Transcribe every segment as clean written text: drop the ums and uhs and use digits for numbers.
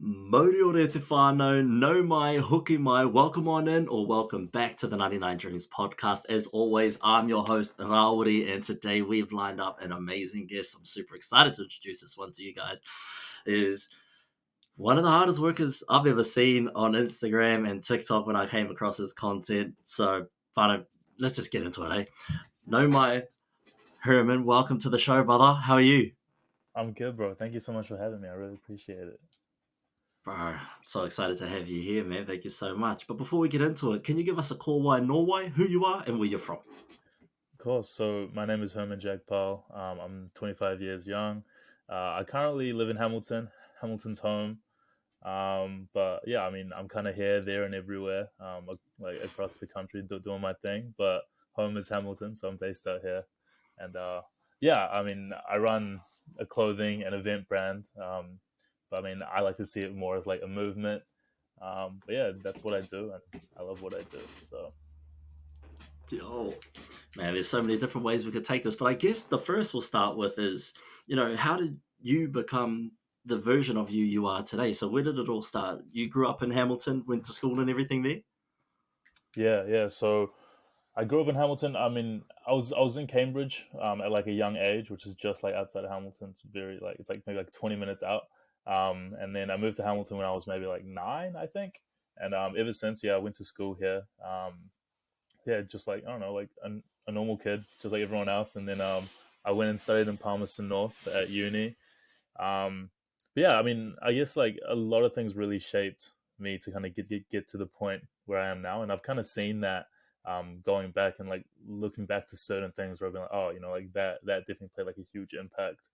Moriore te whānau, no mai, hoki mai, welcome on in or welcome back to the 99 Dreams podcast. As always, I'm your host, Raori, and today we've lined up an amazing guest. I'm super excited to introduce this one to you guys. Is one of the hardest workers I've ever seen on Instagram and TikTok when I came across his content. So, whānau, let's just get into it, eh? No mai, Herman, welcome to the show, brother. How are you? I'm good, bro. Thank you so much for having me. I really appreciate it. Bro, I'm so excited to have you here, man. Thank you so much. But before we get into it, can you give us a call why Norway, who you are, and where you're from? Of course. So my name is Herman Jagpal. I'm 25 years young. I currently live in Hamilton. Hamilton's home. But yeah, I mean, I'm kind of here, there, and everywhere, like across the country, doing my thing. But home is Hamilton, so I'm based out here. And yeah, I mean, I run a clothing and event brand. But I mean, I like to see it more as like a movement. But yeah, that's what I do, and I love what I do. So. Oh, man, there's so many different ways we could take this. But I guess the first we'll start with is, how did you become the version of you are today? So where did it all start? You grew up in Hamilton, went to school and everything there? Yeah. So I grew up in Hamilton. I mean, I was in Cambridge at like a young age, which is just like outside of Hamilton. It's very like it's like maybe like 20 minutes out. And then I moved to Hamilton when I was maybe like 9, I think. And ever since, yeah, I went to school here. Yeah, just like I don't know, like a normal kid, just like everyone else. And then I went and studied in Palmerston North at uni. But yeah, I mean, I guess like a lot of things really shaped me to kind of get to the point where I am now, and I've kind of seen that going back and like looking back to certain things where I've been like, oh, like that definitely played like a huge impact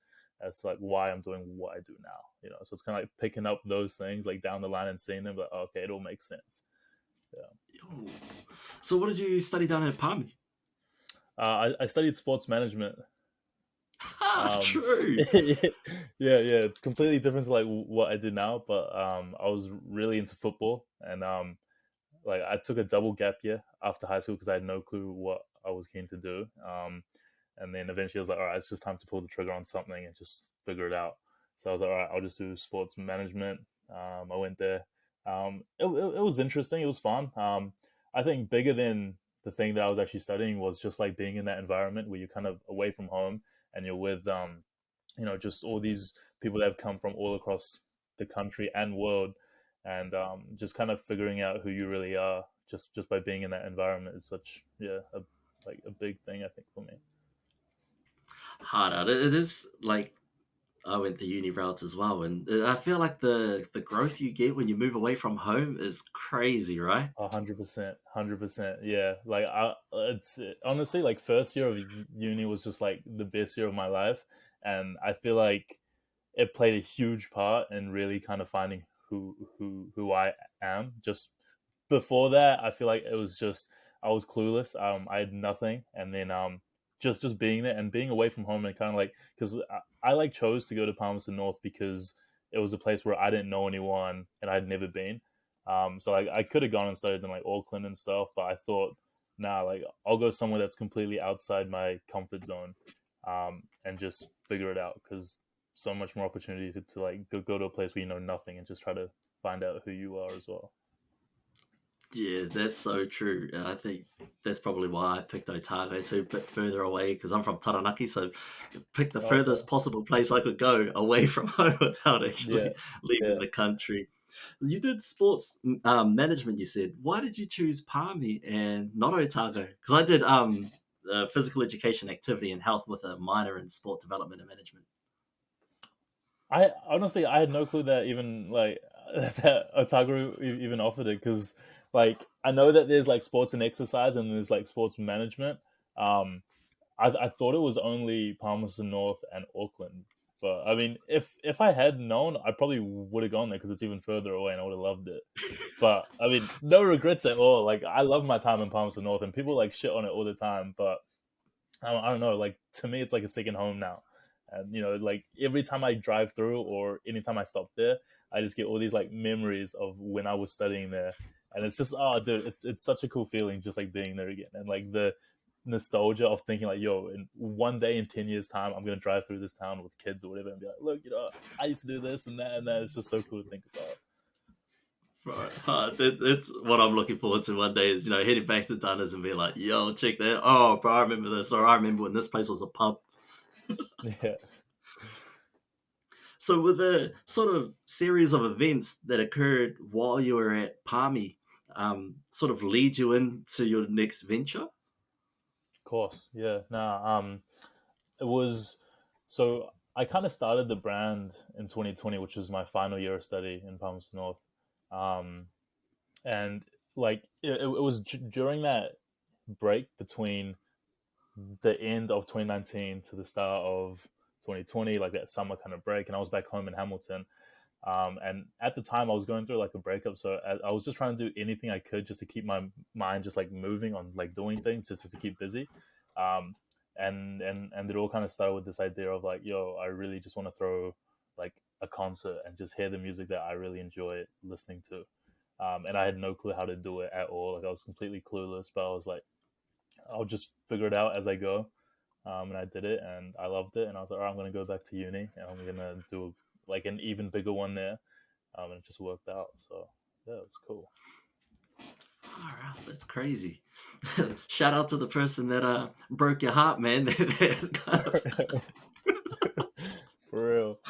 as to like why I'm doing what I do now. So it's kind of like picking up those things like down the line and seeing them, but oh, okay, it all makes sense. Yeah. Oh. So what did you study down at Palmy? I studied sports management. Ah, true. Yeah, yeah, it's completely different to like what I do now, but I was really into football, and like I took a double gap year after high school because I had no clue what I was keen to do. And then eventually I was like, all right, it's just time to pull the trigger on something and just figure it out. So I was like, all right, I'll just do sports management. I went there. It was interesting. It was fun. I think bigger than the thing that I was actually studying was just like being in that environment where you're kind of away from home and you're with, just all these people that have come from all across the country and world, and just kind of figuring out who you really are just by being in that environment is such like a big thing I think for me. Hard out. It is like I went the uni route as well, and I feel like the growth you get when you move away from home is crazy, right? 100%, 100%. Yeah, like it's honestly like first year of uni was just like the best year of my life, and I feel like it played a huge part in really kind of finding who I am. Just before that, I feel like it was just I was clueless. I had nothing, and then just being there and being away from home and kind of like because I like chose to go to Palmerston North because it was a place where I didn't know anyone and I'd never been. So like I could have gone and studied in like Auckland and stuff, but I thought, nah, like I'll go somewhere that's completely outside my comfort zone, and just figure it out because so much more opportunity to like go to a place where you know nothing and just try to find out who you are as well. Yeah, that's so true. And I think that's probably why I picked Otago too, a bit further away because I'm from Taranaki. So pick the Okay. furthest possible place I could go away from home without Yeah. actually leaving Yeah. the country. You did sports management, you said. Why did you choose Palmy and not Otago? Because I did physical education, activity, and health with a minor in sport development and management. I honestly I had no clue that even like that Otago even offered it because like I know that there's like sports and exercise and there's like sports management. Um, I thought it was only Palmerston North and Auckland, but I mean if I had known, I probably would have gone there because it's even further away and I would have loved it. But I mean, no regrets at all. Like I love my time in Palmerston North, and people like shit on it all the time, but I don't know. Like to me, it's like a second home now. And like every time I drive through or anytime I stop there, I just get all these like memories of when I was studying there, and it's just oh, dude, it's such a cool feeling just like being there again, and like the nostalgia of thinking like, yo, in one day in 10 years time, I'm gonna drive through this town with kids or whatever, and be like, look, I used to do this and that and that. It's just so cool to think about. Right. It's what I'm looking forward to one day is, heading back to Dunners and being like, yo, check that. Oh, bro, I remember this. Or I remember when this place was a pub. Yeah. So with the sort of series of events that occurred while you were at Palmy, sort of lead you into your next venture? Of course. Yeah. Nah. It was so I kind of started the brand in 2020, which was my final year of study in Palmerston North. Um, and like it was during that break between the end of 2019 to the start of 2020, like that summer kind of break, and I was back home in Hamilton. And at the time, I was going through like a breakup, so I was just trying to do anything I could just to keep my mind just like moving on, like doing things just to keep busy. Um, and it all kind of started with this idea of like, yo, I really just want to throw like a concert and just hear the music that I really enjoy listening to. And I had no clue how to do it at all. Like I was completely clueless, but I was like, I'll just figure it out as I go. And I did it, and I loved it. And I was like, all right, I'm going to go back to uni, and I'm going to do like an even bigger one there. And it just worked out. So yeah, it's cool. All right, that's crazy. Shout out to the person that broke your heart, man. For real.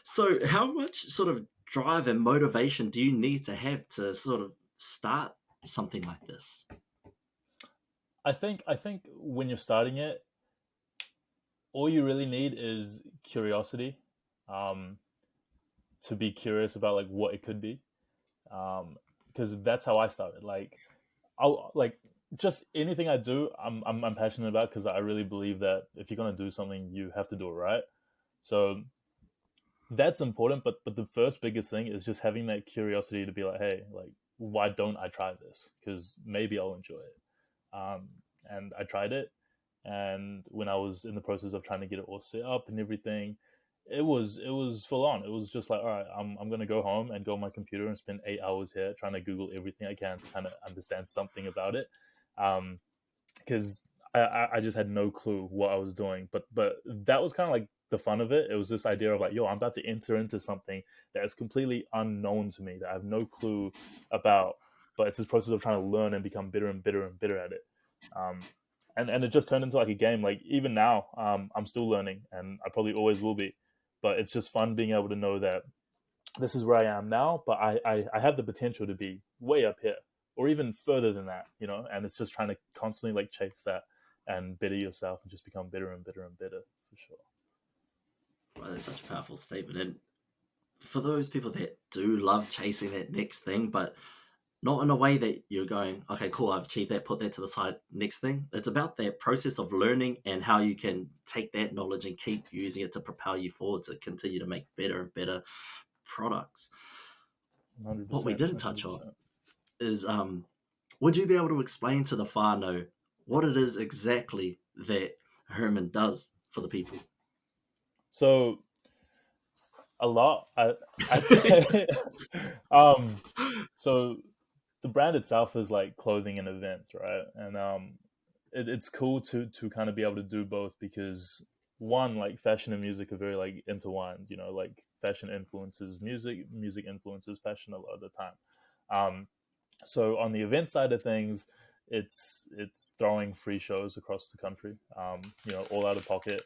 So, how much sort of drive and motivation do you need to have to sort of start something like this? I think when you're starting it, all you really need is curiosity. Um, to be curious about like what it could be. Because that's how I started. Like I'll like just anything I do, I'm passionate about because I really believe that if you're gonna do something, you have to do it right. So that's important. But the first biggest thing is just having that curiosity to be like, hey, like why don't I try this? Because maybe I'll enjoy it. Um, and I tried it, and when I was in the process of trying to get it all set up and everything, it was full on. It was just like, all right, I'm gonna go home and go on my computer and spend 8 hours here trying to Google everything I can to kind of understand something about it, because I just had no clue what I was doing. But that was kind of like the fun of it. It was this idea of like, yo, I'm about to enter into something that is completely unknown to me that I have no clue about. But it's this process of trying to learn and become better and better and better at it. Um, and it just turned into like a game. Like even now, I'm still learning, and I probably always will be. But it's just fun being able to know that this is where I am now, but I have the potential to be way up here or even further than that, you know. And it's just trying to constantly like chase that and better yourself and just become better and better and better for sure. Well, that's such a powerful statement. And for those people that do love chasing that next thing, but not in a way that you're going, okay, cool, I've achieved that, put that to the side, next thing. It's about that process of learning and how you can take that knowledge and keep using it to propel you forward to continue to make better and better products. What we 100%, didn't touch on 100%. is would you be able to explain to the whānau what it is exactly that Herman does for the people? So a lot, I'd say. um, so the brand itself is like clothing and events, right? And it's cool to kind of be able to do both because one, like fashion and music are very like intertwined. You know, like fashion influences music, music influences fashion a lot of the time. Um, so on the event side of things, it's throwing free shows across the country. You know, all out of pocket,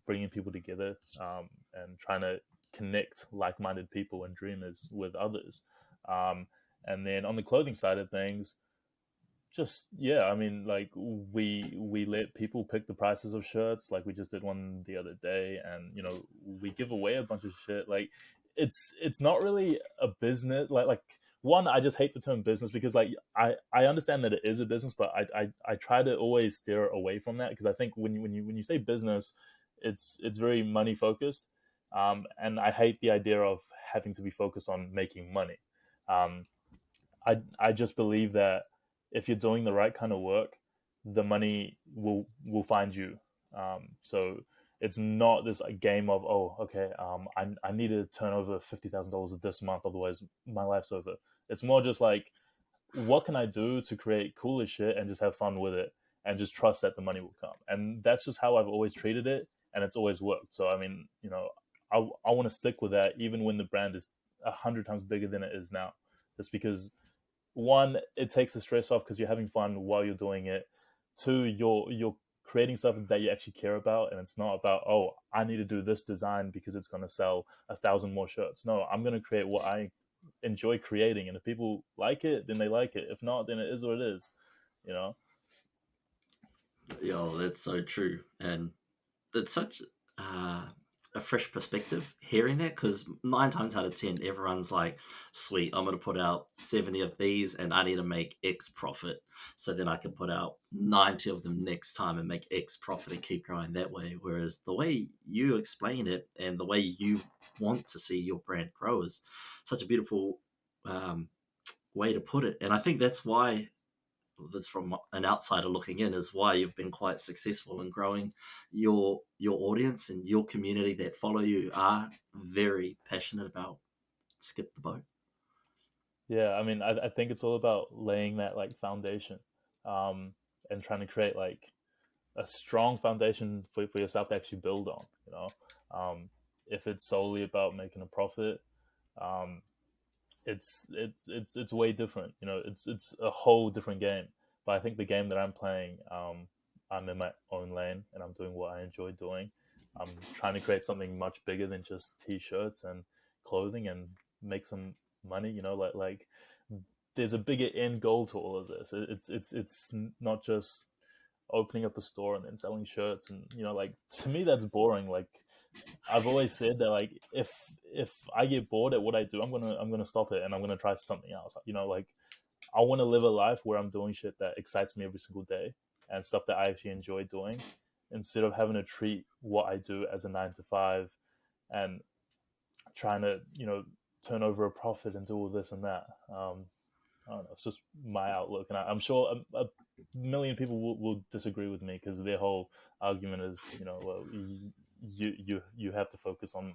bringing people together, and trying to connect like-minded people and dreamers with others. Um, and then on the clothing side of things, just yeah, I mean, like we let people pick the prices of shirts. Like we just did one the other day, and you know we give away a bunch of shit. Like it's not really a business. Like one, I just hate the term business because like I understand that it is a business, but I try to always steer away from that because I think when you say business, it's very money focused, and I hate the idea of having to be focused on making money. Um, I just believe that if you're doing the right kind of work, the money will find you. So it's not this game of oh okay I need to turn over $50,000 this month, otherwise my life's over. It's more just like what can I do to create cooler shit and just have fun with it and just trust that the money will come. And that's just how I've always treated it, and it's always worked. So I mean, you know, I want to stick with that even when the brand is 100 times bigger than it is now, just because one, it takes the stress off because you're having fun while you're doing it. Two, you're creating stuff that you actually care about, and it's not about, oh, I need to do this design because it's going to sell 1,000 more shirts. No, I'm going to create what I enjoy creating, and if people like it, then they like it. If not, then it is what it is, you know. Yo, that's so true, and it's such a fresh perspective hearing that, because 9 times out of 10 everyone's like, sweet, I'm going to put out 70 of these and I need to make X profit, so then I can put out 90 of them next time and make X profit and keep growing that way. Whereas the way you explain it and the way you want to see your brand grow is such a beautiful um, way to put it. And I think that's why, this from an outsider looking in, is why you've been quite successful in growing your audience, and your community that follow you are very passionate about Skip the Boat. Yeah, I mean, I think it's all about laying that like foundation, um, and trying to create like a strong foundation for yourself to actually build on. You know, if it's solely about making a profit, um, it's way different. You know, it's a whole different game. But I think the game that I'm playing, I'm in my own lane and I'm doing what I enjoy doing. I'm trying to create something much bigger than just t-shirts and clothing and make some money. You know, like there's a bigger end goal to all of this. It's not just opening up a store and then selling shirts, and you know, like to me that's boring. Like I've always said that, like if I get bored at what I do, I'm gonna stop it and I'm gonna try something else. You know, like I want to live a life where I'm doing shit that excites me every single day and stuff that I actually enjoy doing, instead of having to treat what I do as a 9 to 5 and trying to, you know, turn over a profit and do all this and that. I don't know. It's just my outlook, and I'm sure a million people will disagree with me because their whole argument is, you know, well, you have to focus on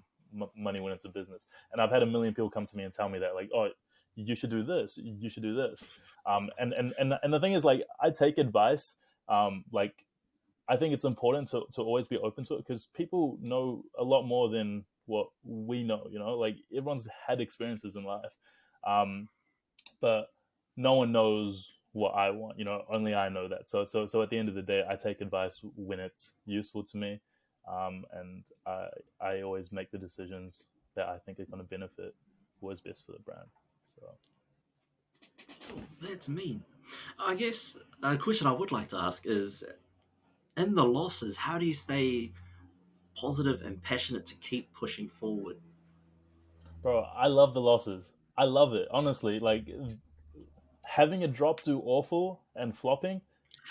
money when it's a business. And I've had a million people come to me and tell me that, like, oh, you should do this, you should do this. And the thing is, like, I take advice. Like, I think it's important to always be open to it because people know a lot more than what we know. You know, like everyone's had experiences in life, but no one knows what I want. You know, only I know that. So at the end of the day, I take advice when it's useful to me, and I always make the decisions that I think are going to benefit what's best for the brand. So Oh, that's mean. I guess a question I would like to ask is, in the losses, how do you stay positive and passionate to keep pushing forward? bro, I love the losses. I love it, honestly. Like having a drop do awful and flopping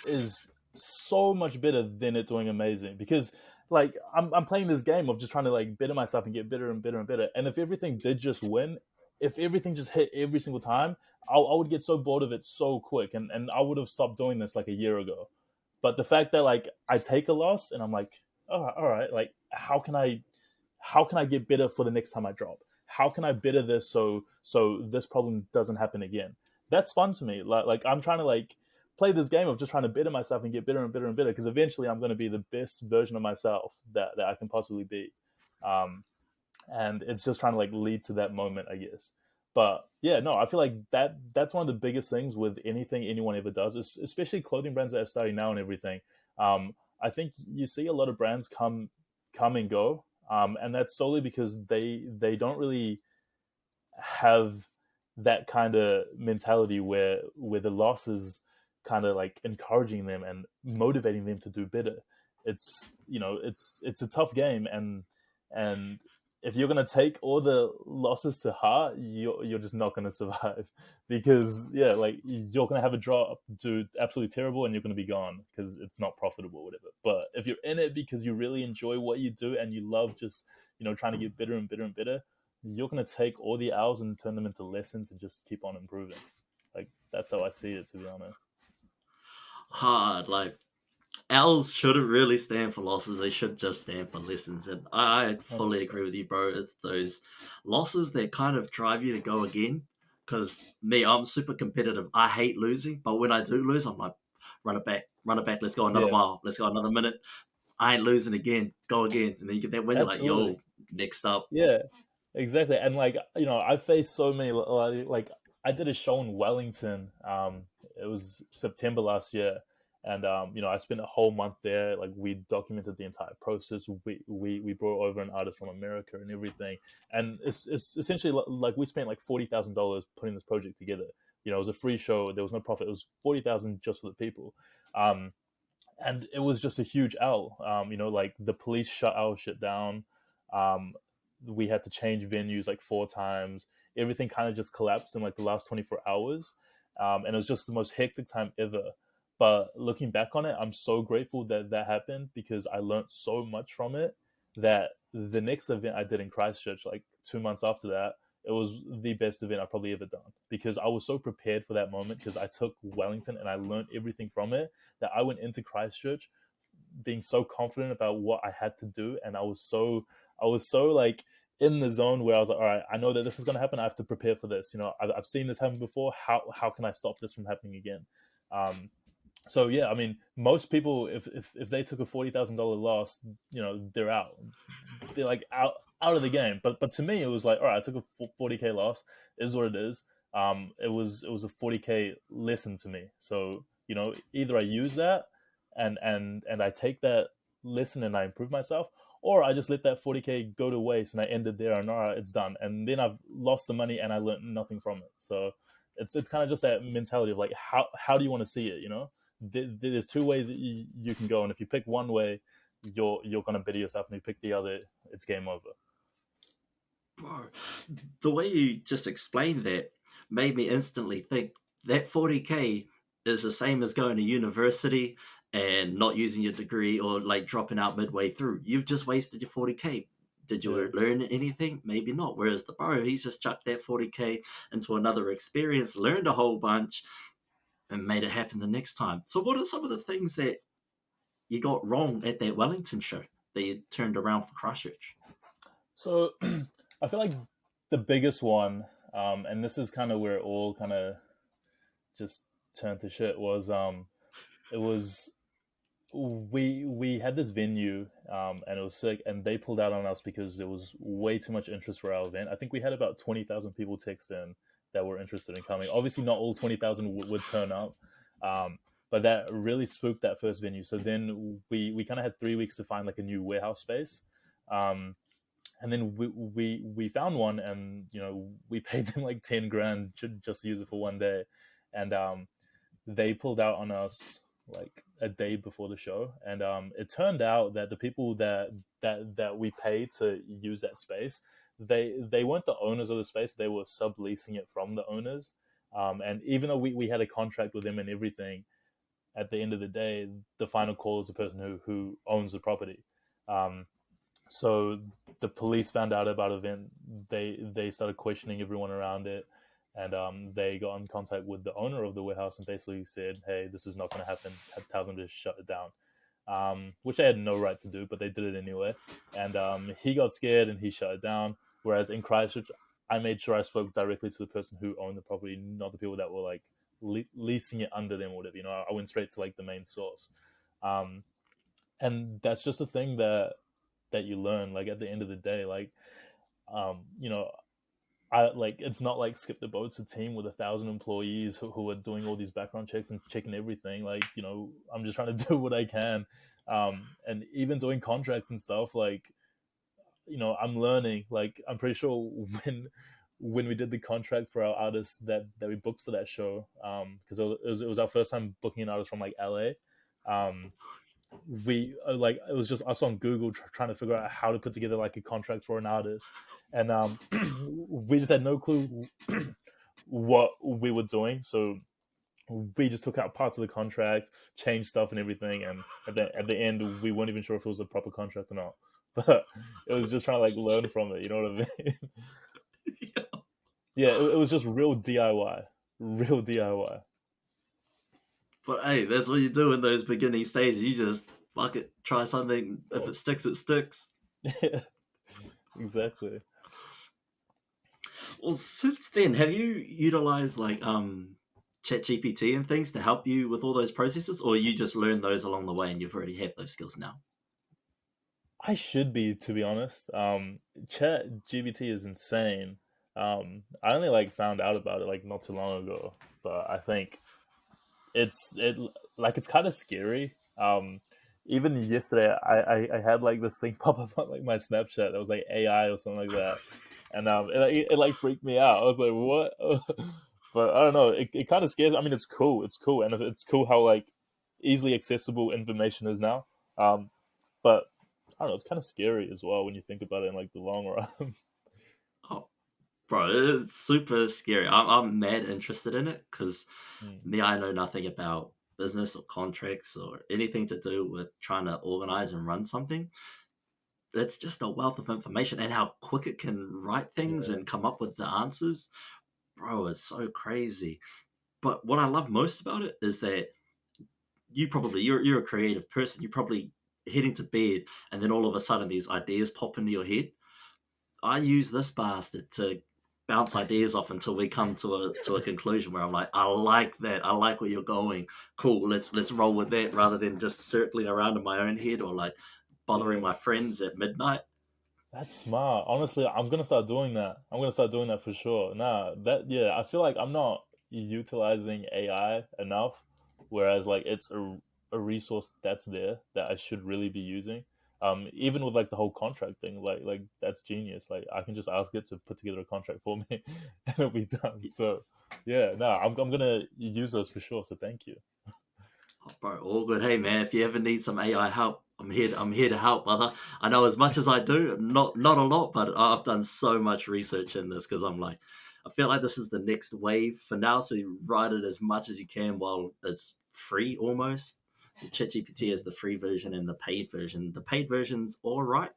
is so much better than it doing amazing, because like I'm playing this game of just trying to like better myself and get better and better and better. And if everything did just win, if everything just hit every single time, I would get so bored of it so quick, and I would have stopped doing this like a year ago. But the fact that like I take a loss and I'm like, all right, like how can I get better for the next time I drop? How can I better this so this problem doesn't happen again? That's fun to me. Like I'm trying to like play this game of just trying to better myself and get better and better and better, because eventually I'm going to be the best version of myself that I can possibly be. And it's just trying to like lead to that moment, I guess. But yeah, no, I feel like that's one of the biggest things with anything anyone ever does, especially clothing brands that are starting now and everything. I think you see a lot of brands come and go, and that's solely because they don't really have that kind of mentality where the loss is kind of like encouraging them and motivating them to do better. It's, you know, it's a tough game, and if you're going to take all the losses to heart, you're just not going to survive because yeah, like you're going to have a drop, do absolutely terrible, and you're going to be gone because it's not profitable or whatever. But if you're in it because you really enjoy what you do and you love just, you know, trying to get better and better and better, you're going to take all the hours and turn them into lessons and just keep on improving. Like that's how I see it, to be honest. Hard, like, L's shouldn't really stand for losses. They should just stand for lessons. And I fully 100%. agree with you, bro. It's those losses that kind of drive you to go again. Because me, I'm super competitive. I hate losing, but when I do lose, I'm like, run it back. Let's go another Yeah, mile. Let's go another minute. I ain't losing again. Go again. And then you get that win. You're like, yo, absolutely. next up. Yeah, Exactly. And like, I faced so many, like I did a show in Wellington. It was September last year. And I spent a whole month there. Like we documented the entire process. We brought over an artist from America and everything. And it's essentially like we spent like $40,000 putting this project together. It was a free show. There was no profit. It was 40,000 just for the people. Um, and it was just a huge L. Like the police shut our shit down. Um, we had to change venues like 4 times. Everything kind of just collapsed in like the last 24 hours. And it was just the most hectic time ever. But looking back on it, I'm so grateful that that happened because I learned so much from it that the next event I did in Christchurch, like 2 months after that, it was the best event I've probably ever done because I was so prepared for that moment because I took Wellington and I learned everything from it that I went into Christchurch being so confident about what I had to do, and I was so like in the zone where I was like, all right, I know that this is going to happen. I have to prepare for this. I've seen this happen before. How can I stop this from happening again? Um, so yeah, I mean, most people, if they took a $40,000 loss, they're out. They're like out of the game. But to me, it was like, all right, I took a 40K loss. It is what it is. It was a 40K lesson to me. So either I use that and I take that lesson and I improve myself, or I just let that 40K go to waste and I ended there and all right, it's done. And then I've lost the money and I learned nothing from it. So it's kind of just that mentality of like how do you want to see it? There's two ways that you can go, and if you pick one way, you're gonna better yourself, and if you pick the other, it's game over. Bro, the way you just explained that made me instantly think that 40K is the same as going to university and not using your degree or like dropping out midway through. You've just wasted your 40K. Did Yeah. you learn anything? Maybe not. Whereas the bro, he's just chucked that 40K into another experience, learned a whole bunch, and made it happen the next time. So, what are some of the things that you got wrong at that Wellington show that you turned around for Christchurch? So I feel like the biggest one, and this is kind of where it all kind of just turned to shit, was it was we had this venue, and it was sick, and they pulled out on us because there was way too much interest for our event. I think we had about 20,000 people text in that were interested in coming. Obviously, not all 20,000 would turn up, but that really spooked that first venue. So then we kind of had 3 weeks to find like a new warehouse space. Um, and then we found one, and we paid them like 10 grand just to use it for one day, and they pulled out on us like a day before the show, and it turned out that the people that we paid to use that space, they weren't the owners of the space. They were subleasing it from the owners, and even though we had a contract with them and everything, at the end of the day, the final call is the person who owns the property. um, so the police found out about the event. They started questioning everyone around it, and they got in contact with the owner of the warehouse and basically said, "Hey, this is not going to happen. Tell them to shut it down." Which they had no right to do, but they did it anyway. And he got scared and he shut it down. Whereas in Christchurch, I made sure I spoke directly to the person who owned the property, not the people that were like leasing it under them or whatever. I went straight to like the main source. Um, and that's just a thing that you learn. Like at the end of the day, like um, you know, I like it's not like Skip the Boat's a team with 1,000 employees who are doing all these background checks and checking everything. Like I'm just trying to do what I can, and even doing contracts and stuff. Like I'm learning. Like I'm pretty sure when we did the contract for our artists that we booked for that show, because it was our first time booking an artist from like LA. Um, we like it was just us on Google trying to figure out how to put together like a contract for an artist, and we just had no clue what we were doing. So we just took out parts of the contract, changed stuff and everything, and at the end we weren't even sure if it was a proper contract or not. But it was just trying to like learn from it. You know what I mean? Yeah, it was just real DIY, real DIY. But hey, that's what you do in those beginning stages. You just fuck it, try something. If it sticks, it sticks. Exactly. Well, since then, have you utilized like ChatGPT and things to help you with all those processes, or you just learn those along the way and you've already have those skills now? I should be, to be honest. Chat GBT is insane. I only like found out about it like not too long ago, but I think it like it's kind of scary. Even yesterday, I had like this thing pop up on like my Snapchat that was like AI or something like that, and it like freaked me out. I was like, what? But I don't know. It kind of scares. I mean, it's cool. It's cool, and it's cool how like easily accessible information is now. But I don't know. It's kind of scary as well when you think about it in like the long run. Oh, bro, it's super scary. I'm mad interested in it because Mm, me, I know nothing about business or contracts or anything to do with trying to organize and run something. It's just a wealth of information and how quick it can write things yeah, and come up with the answers. Bro, it's so crazy. But what I love most about it is that you're a creative person. You're probably heading to bed and then all of a sudden these ideas pop into your head. I use this bastard to bounce ideas off until we come to a conclusion where I'm like, I like that. I like where you're going. Cool. Let's roll with that rather than just circling around in my own head or like bothering yeah. my friends at midnight. That's smart. Honestly, I'm gonna start doing that. I'm gonna start doing that for sure. Nah, that yeah, I feel like I'm not utilizing AI enough, whereas like it's a resource that's there that I should really be using. Even with like the whole contract thing, like that's genius. Like I can just ask it to put together a contract for me, and it'll be done. So yeah, no, I'm gonna use those for sure. So thank you. Oh, bro, all good. Hey man, if you ever need some AI help, I'm here to help, brother. I know as much as I do, not a lot, but I've done so much research in this because I'm like, I feel like this is the next wave for now. So you write it as much as you can while it's free almost. The ChatGPT is the free version and the paid version. The paid version's all right.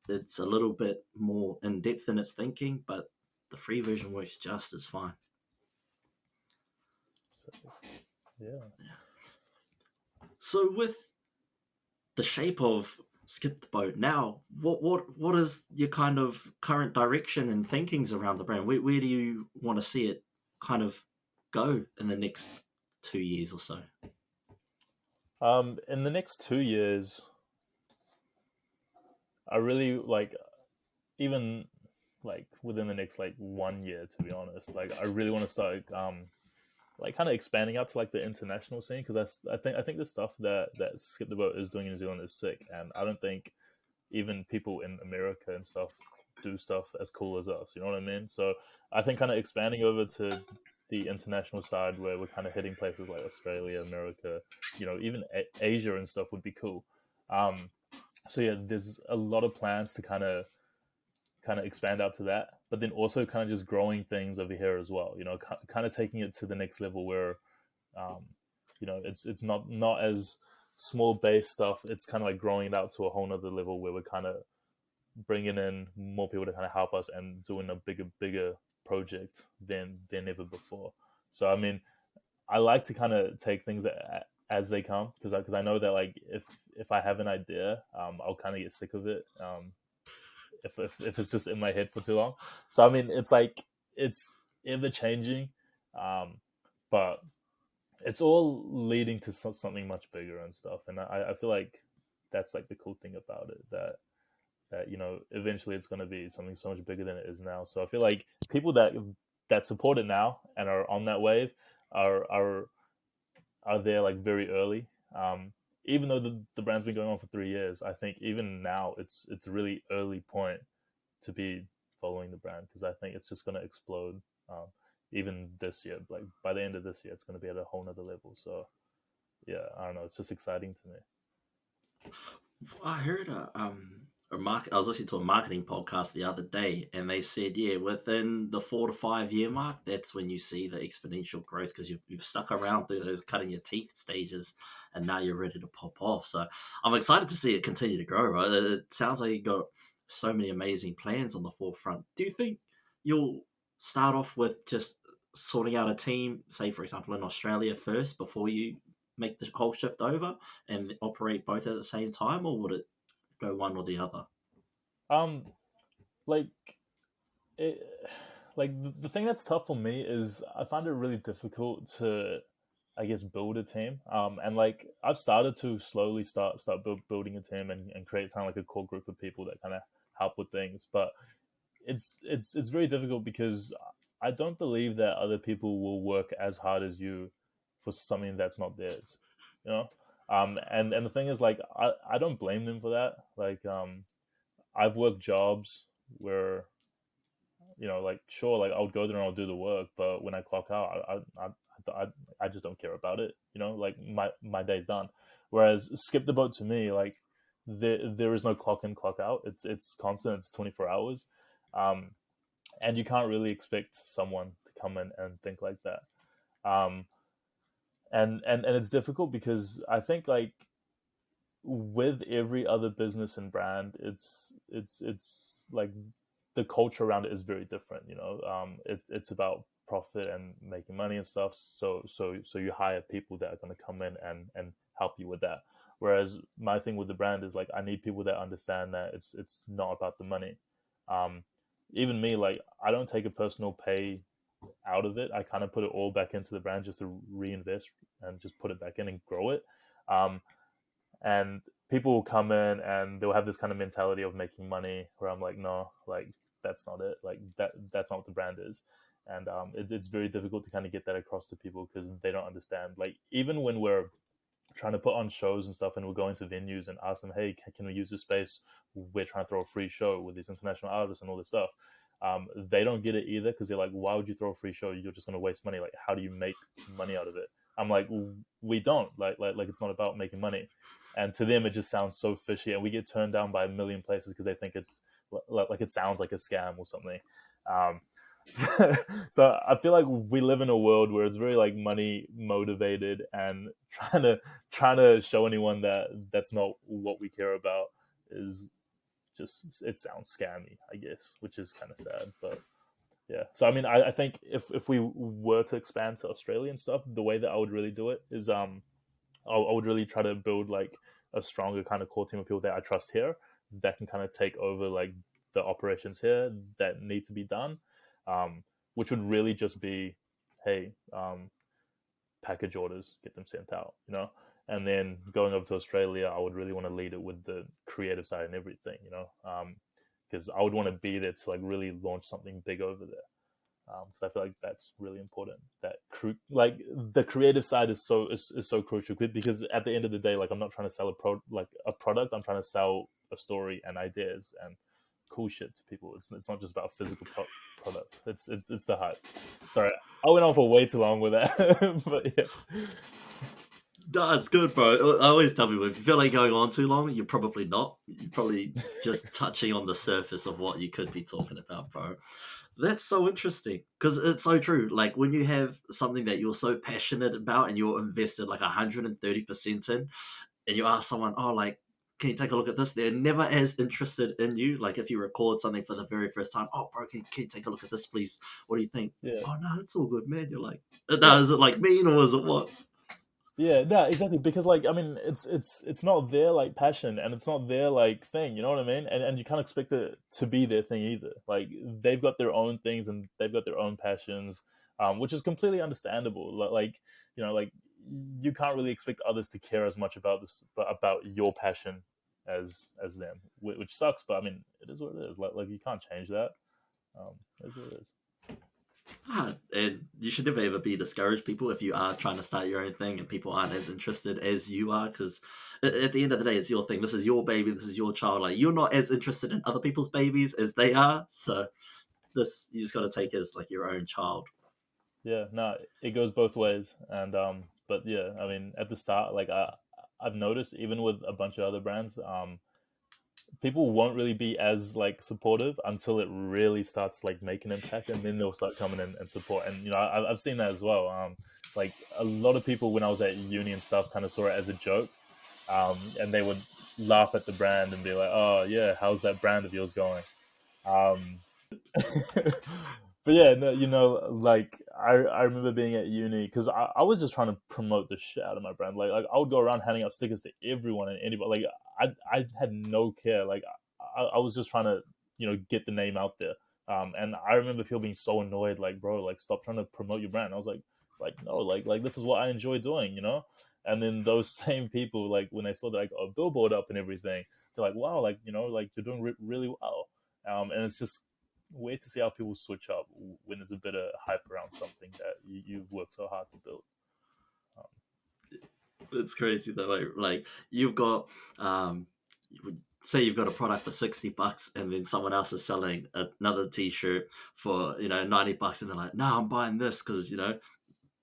It's a little bit more in depth in its thinking, but the free version works just as fine. So yeah. So with the shape of Skip the Boat now, what is your kind of current direction and thinkings around the brand? Where do you want to see it kind of go in the next 2 years or so? In the next 2 years, I really like even like within the next like 1 year, to be honest. Like I really want to start like kind of expanding out to like the international scene because I think the stuff that Skip the Boat is doing in New Zealand is sick, and I don't think even people in America and stuff do stuff as cool as us. You know what I mean? So I think kind of expanding over to the international side where we're kind of hitting places like Australia, America, even Asia and stuff would be cool. Um, so yeah, there's a lot of plans to kind of expand out to that, but then also kind of just growing things over here as well. Kind of taking it to the next level where, um, it's not as small base stuff. It's kind of like growing it out to a whole nother level where we're kind of bringing in more people to kind of help us and doing a bigger project than ever before. So I mean, I like to kind of take things as they come because I know that like if I have an idea, I'll kind of get sick of it. If it's just in my head for too long. So I mean, it's like it's ever changing, but it's all leading to something much bigger and stuff. And I feel like that's like the cool thing about it that eventually it's going to be something so much bigger than it is now. So I feel like people that support it now and are on that wave are are there like very early. Even though the brand's been going on for 3 years, I think even now it's a really early point to be following the brand because I think it's just going to explode. Even this year, like by the end of this year, it's going to be at a whole nother level. So yeah, I don't know. It's just exciting to me. I heard I was listening to a marketing podcast the other day, and they said, yeah, within the 4 to 5 year mark, that's when you see the exponential growth because you've stuck around through those cutting your teeth stages, and now you're ready to pop off. So I'm excited to see it continue to grow. Right, it sounds like you got so many amazing plans on the forefront. Do you think you'll start off with just sorting out a team, say for example in Australia first, before you make the whole shift over and operate both at the same time, or would it go one or the other? Um, like it, like the thing that's tough for me is I find it really difficult to I guess, build a team. And like I've started to slowly start building a team and create kind of like a core group of people that kind of help with things. But it's very difficult because I don't believe that other people will work as hard as you for something that's not theirs. You know. And the thing is, like, I don't blame them for that. Like, I've worked jobs where, like, sure, like, I'll go there and I'll do the work, but when I clock out, I just don't care about it. Like, my day's done. Whereas skip the boat to me, like, there is no clock in, clock out. It's constant. It's 24 hours, um, and you can't really expect someone to come in and think like that. Um, and it's difficult because I think, like, with every other business and brand, it's like the culture around it is very different. It's about profit and making money and stuff. So you hire people that are going to come in and help you with that. Whereas my thing with the brand is, like, I need people that understand that it's not about the money. Even me, like, I don't take a personal pay out of it. I kind of put it all back into the brand just to reinvest and just put it back in and grow it. And people will come in and they'll have this kind of mentality of making money, where I'm like, no, like, that's not it. Like, that's not what the brand is. And it's very difficult to kind of get that across to people because they don't understand. Like, even when we're trying to put on shows and stuff and we're going to venues and ask them, hey, can we use this space? We're trying to throw a free show with these international artists and all this stuff. They don't get it either because they're like, why would you throw a free show? You're just going to waste money. Like, how do you make money out of it? I'm like, we don't. Like it's not about making money. And to them, it just sounds so fishy. And we get turned down by a million places because they think it's like it sounds like a scam or something. So I feel like we live in a world where it's very, like, money motivated, and trying to show anyone that that's not what we care about is just, it sounds scammy, I guess, which is kind of sad. But yeah, so I mean, I think if we were to expand to Australia and stuff, the way that I would really do it is I would really try to build, like, a stronger kind of core team of people that I trust here, that can kind of take over, like, the operations here that need to be done, which would really just be, hey, package orders, get them sent out, and then going over to Australia, I would really want to lead it with the creative side and everything, because I would want to be there to, like, really launch something big over there. Because I feel like that's really important. That like, the creative side is so crucial, because at the end of the day, like, I'm not trying to sell a product. I'm trying to sell a story and ideas and cool shit to people. It's not just about physical product. It's the hype. Sorry, I went on for way too long with that, but yeah. No, it's good, bro. I always tell people, if you feel like going on too long, you're probably not. You're probably just touching on the surface of what you could be talking about, bro. That's so interesting, because it's so true. Like, when you have something that you're so passionate about and you're invested like 130% in, and you ask someone, oh, like, can you take a look at this? They're never as interested in you. Like, if you record something for the very first time, oh, bro, can you take a look at this, please? What do you think? Yeah. Oh, no, it's all good, man. You're like, no, is it like mean, or is it what? Yeah, no, exactly. Because, like, I mean, it's not their, like, passion, and it's not their, like, thing. You know what I mean? And you can't expect it to be their thing either. Like, they've got their own things and they've got their own passions, which is completely understandable. Like, like, you can't really expect others to care as much about this, but about your passion as them, which sucks. But I mean, it is what it is. Like, you can't change that. It is what it is. And you should never ever be discouraged, people, if you are trying to start your own thing and people aren't as interested as you are, because at the end of the day, it's your thing. This is your baby. This is your child. Like, you're not as interested in other people's babies as they are. So this, you just got to take as, like, your own child. Yeah, no, it goes both ways. And but yeah, I mean, at the start, like, I've noticed, even with a bunch of other brands, people won't really be as, like, supportive until it really starts, like, making an impact, and then they'll start coming in and support. And I've seen that as well. Like, a lot of people, when I was at uni and stuff, kind of saw it as a joke, and they would laugh at the brand and be like, "Oh yeah, how's that brand of yours going?" Um, but yeah, no, like, I remember being at uni, because I was just trying to promote the shit out of my brand. Like I would go around handing out stickers to everyone and anybody. Like, I had no care. Like, I was just trying to get the name out there. And I remember people being so annoyed, like, bro, like, stop trying to promote your brand. I was like, like no, like this is what I enjoy doing, you know. And then those same people, like when they saw that I got a billboard up and everything, they're like, wow, like you know, like you're doing really well. And it's just weird to see how people switch up when there's a bit of hype around something that you've worked so hard to build. It's crazy though. Like you've got, say you've got a product for $60, and then someone else is selling another T-shirt for $90, and they're like, "No, I'm buying this because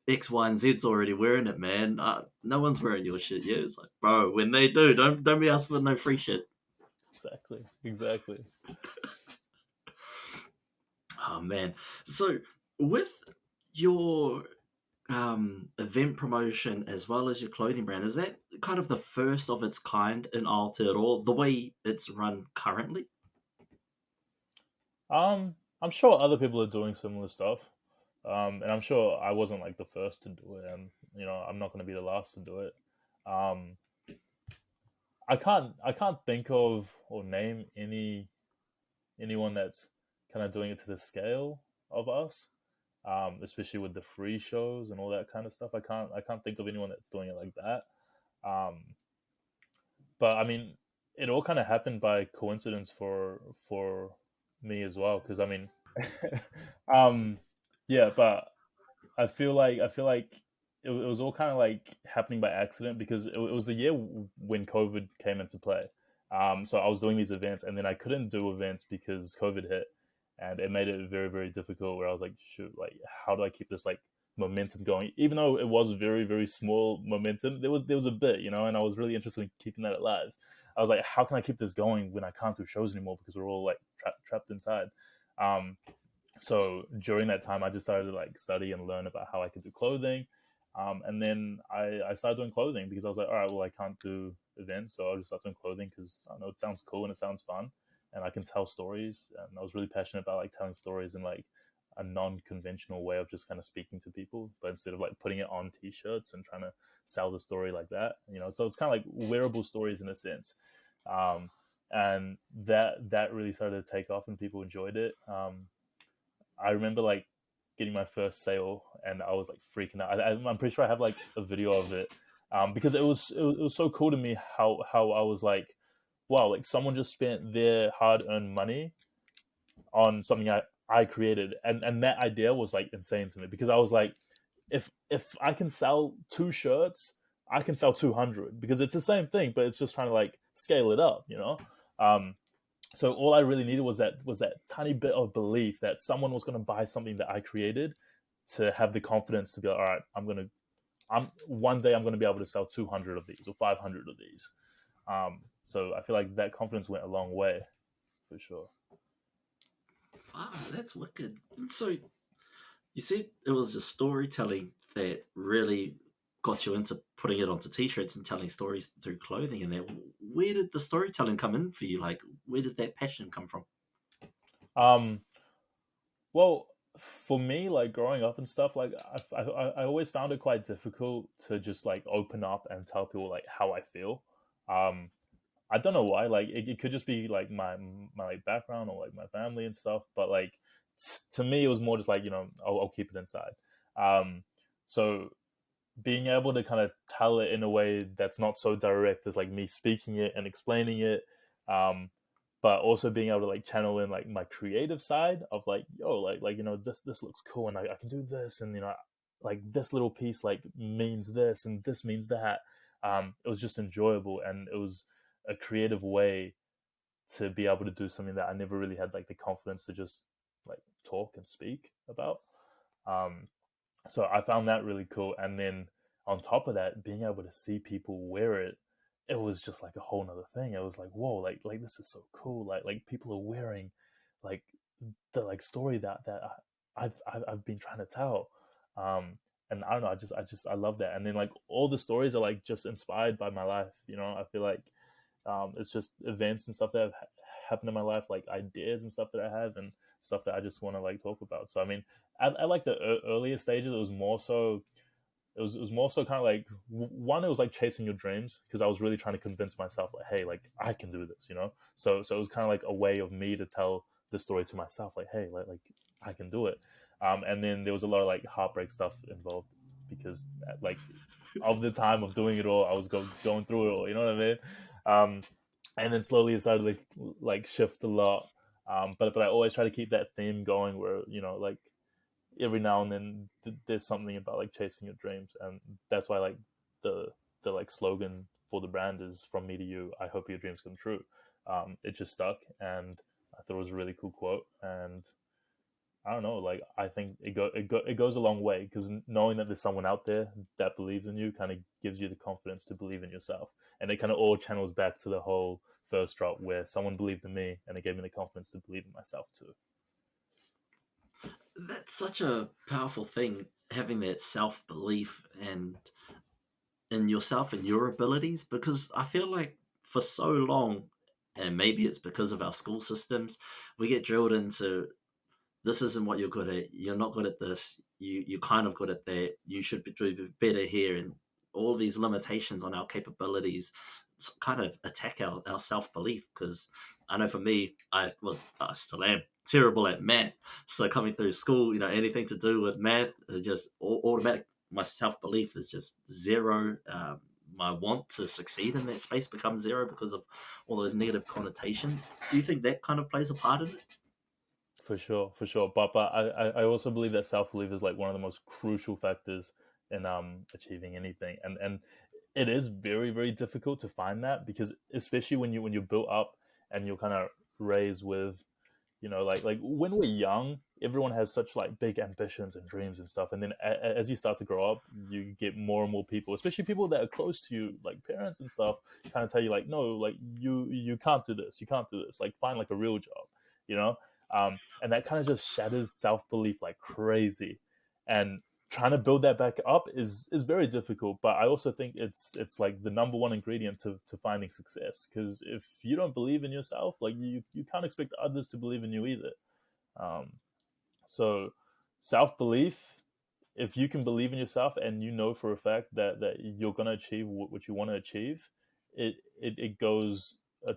X, Y, and Z's already wearing it, man. No one's wearing your shit." Yeah, it's like, bro, when they do, don't be asked for no free shit. Exactly. Oh man. So with your event promotion as well as your clothing brand, is that kind of the first of its kind in Aotearoa, the way it's run currently? I'm sure other people are doing similar stuff, and I'm sure I wasn't like the first to do it, and you know I'm not going to be the last to do it. Um, I can't think of or name anyone that's kind of doing it to the scale of us, especially with the free shows and all that kind of stuff. I can't think of anyone that's doing it like that. Um, but I mean, it all kind of happened by coincidence for me as well. Because I mean, um, yeah, but I feel like it was all kind of like happening by accident because it was the year when COVID came into play. So I was doing these events and then I couldn't do events because COVID hit, and it made it very very difficult. Where I was like, shoot, like how do I keep this like momentum going? Even though it was very very small momentum, there was a bit, you know, and I was really interested in keeping that alive. I was like, how can I keep this going when I can't do shows anymore because we're all like trapped inside? Um, so during that time I just started to like study and learn about how I could do clothing, and then I started doing clothing because I was like, all right, well I can't do events, so I'll just start doing clothing because I know it sounds cool and it sounds fun and I can tell stories, and I was really passionate about like telling stories in like a non-conventional way of just kind of speaking to people, but instead of like putting it on t-shirts and trying to sell the story like that, you know. So it's kind of like wearable stories in a sense. Um, and that really started to take off and people enjoyed it. I remember like getting my first sale and I was like freaking out. I'm pretty sure I have like a video of it, because it was so cool to me how I was like, wow, like someone just spent their hard earned money on something I created, and that idea was like insane to me because I was like, if I can sell 2 shirts, I can sell 200 because it's the same thing, but it's just trying to like scale it up, you know. Um, so all I really needed was that tiny bit of belief that someone was going to buy something that I created to have the confidence to be like, all right, I'm one day I'm going to be able to sell 200 of these or 500 of these. So I feel like that confidence went a long way for sure. Wow, that's wicked. So you said it was the storytelling that really got you into putting it onto t-shirts and telling stories through clothing and that. Where did the storytelling come in for you? Like, where did that passion come from? Um, well, for me, like growing up and stuff, like I always found it quite difficult to just like open up and tell people like how I feel. Um, I don't know why. Like it could just be like my like background or like my family and stuff. But like to me, it was more just like I'll keep it inside. Um, so being able to kind of tell it in a way that's not so direct as like me speaking it and explaining it, um, but also being able to like channel in like my creative side of like, yo, like this looks cool and I can do this, and like this little piece like means this and this means that. It was just enjoyable and it was a creative way to be able to do something that I never really had like the confidence to just like talk and speak about. Um, so I found that really cool. And then on top of that, being able to see people wear it, it was just like a whole nother thing. It was like, whoa, like this is so cool. Like people are wearing like the like story that I've been trying to tell. And I don't know, I love that. And then like all the stories are like just inspired by my life. I feel like it's just events and stuff that have happened in my life, like ideas and stuff that I have, and stuff that I just want to like talk about. So I mean, at like the earlier stages, it was more so. It was more so kind of like one. It was like chasing your dreams because I was really trying to convince myself, like, hey, like I can do this. So it was kind of like a way of me to tell the story to myself, like, hey, like I can do it. And then there was a lot of like heartbreak stuff involved. because like of the time of doing it all, I was going through it all. You know what I mean? Um, and then slowly it started like shift a lot. But I always try to keep that theme going where like every now and then there's something about like chasing your dreams, and that's why like the like slogan for the brand is "From me to you, I hope your dreams come true." It just stuck, and I thought it was a really cool quote, and I don't know, like I think it goes a long way because knowing that there's someone out there that believes in you kind of gives you the confidence to believe in yourself, and it kind of all channels back to the whole first drop where someone believed in me and it gave me the confidence to believe in myself too. That's such a powerful thing, having that self belief and in yourself and your abilities, because I feel like for so long, and maybe it's because of our school systems, we get drilled into this isn't what you're good at. You're not good at this. You're kind of good at that. You should be doing better here, and all these limitations on our capabilities kind of attack our self belief. Because I know for me, I still am terrible at math. So coming through school, anything to do with math, just automatic. My self belief is just zero. My want to succeed in that space becomes zero because of all those negative connotations. Do you think that kind of plays a part in it? For sure, for sure. But I also believe that self belief is like one of the most crucial factors in achieving anything. And it is very, very difficult to find that because especially when you're built up and you're kind of raised with, like when we're young, everyone has such like big ambitions and dreams and stuff. And then as you start to grow up, you get more and more people, especially people that are close to you, like parents and stuff, kind of tell you like, no, like you can't do this, you can't do this. Like find like a real job, you know and that kind of just shatters self-belief like crazy, and trying to build that back up is very difficult. But I also think it's like the number one ingredient to finding success, because if you don't believe in yourself, like you can't expect others to believe in you either. um, so self-belief, if you can believe in yourself and you know for a fact that you're going to achieve what you want to achieve, it goes a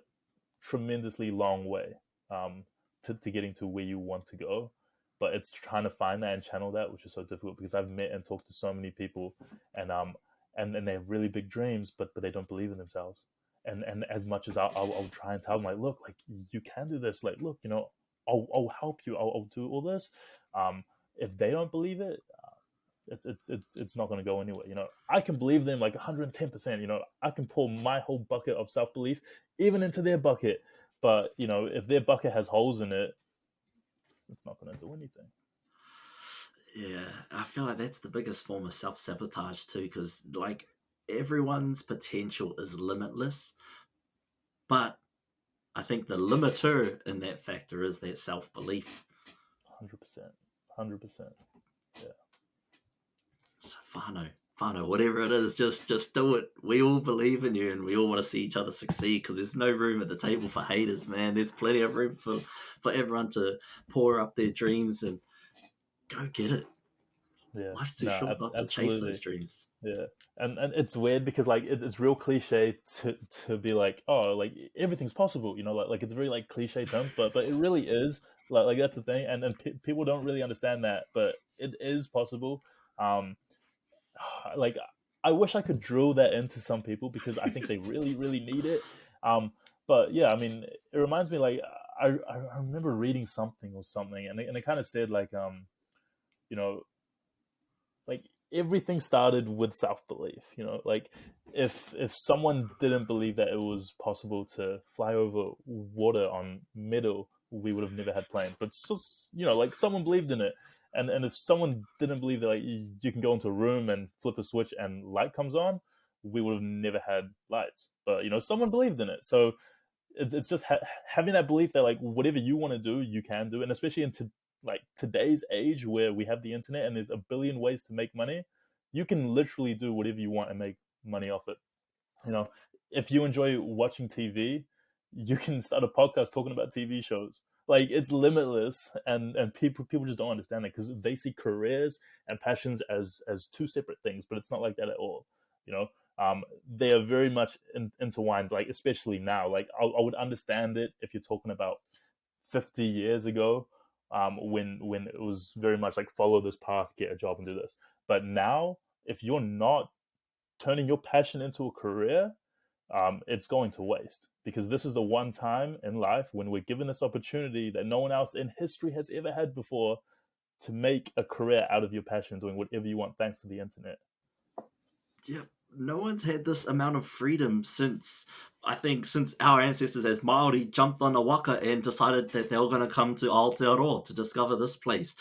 tremendously long way, um, to getting to where you want to go. But it's trying to find that and channel that, which is so difficult, because I've met and talked to so many people, and and they have really big dreams, but they don't believe in themselves. And as much as I'll try and tell them, like, look, like you can do this, like, look, I'll help you, I'll do all this. If they don't believe it, it's not going to go anywhere. I can believe them like 110%. I can pour my whole bucket of self belief even into their bucket, but if their bucket has holes in it, it's not going to do anything. Yeah, I feel like that's the biggest form of self sabotage too, because like everyone's potential is limitless, but I think the limiter in that factor is that self belief. 100%, 100%. Yeah. So Whānau, whatever it is, just do it. We all believe in you, and we all want to see each other succeed. Because there's no room at the table for haters, man. There's plenty of room for everyone to pour up their dreams and go get it. Yeah, Life's too no, short not to chase those absolutely. dreams. Yeah, and it's weird because like it's real cliche to be like, oh, like everything's possible, like it's very like cliche terms, but it really is. Like that's the thing, and people don't really understand that, but it is possible. Um, like I wish I could drill that into some people because I think they really, really need it. But yeah, I mean, it reminds me like I remember reading something or something, and it kind of said like you know like everything started with self-belief. Like if someone didn't believe that it was possible to fly over water on metal, we would have never had planes. But so, like someone believed in it, and if someone didn't believe that like you can go into a room and flip a switch and light comes on, we would have never had lights. But someone believed in it. So it's just having that belief that like whatever you want to do, you can do. And especially into like today's age where we have the internet and there's a billion ways to make money, you can literally do whatever you want and make money off it. you know if you enjoy watching TV, you can start a podcast talking about TV shows. Like it's limitless, and people just don't understand it because they see careers and passions as two separate things, but it's not like that at all. you know they are very much intertwined, like especially now. Like I would understand it if you're talking about 50 years ago, when it was very much like follow this path, get a job, and do this. But now if you're not turning your passion into a career, it's going to waste, because this is the one time in life when we're given this opportunity that no one else in history has ever had before, to make a career out of your passion, doing whatever you want thanks to the internet. Yeah, no one's had this amount of freedom since, I think, since our ancestors as Maori jumped on a waka and decided that they were going to come to Aotearoa to discover this place.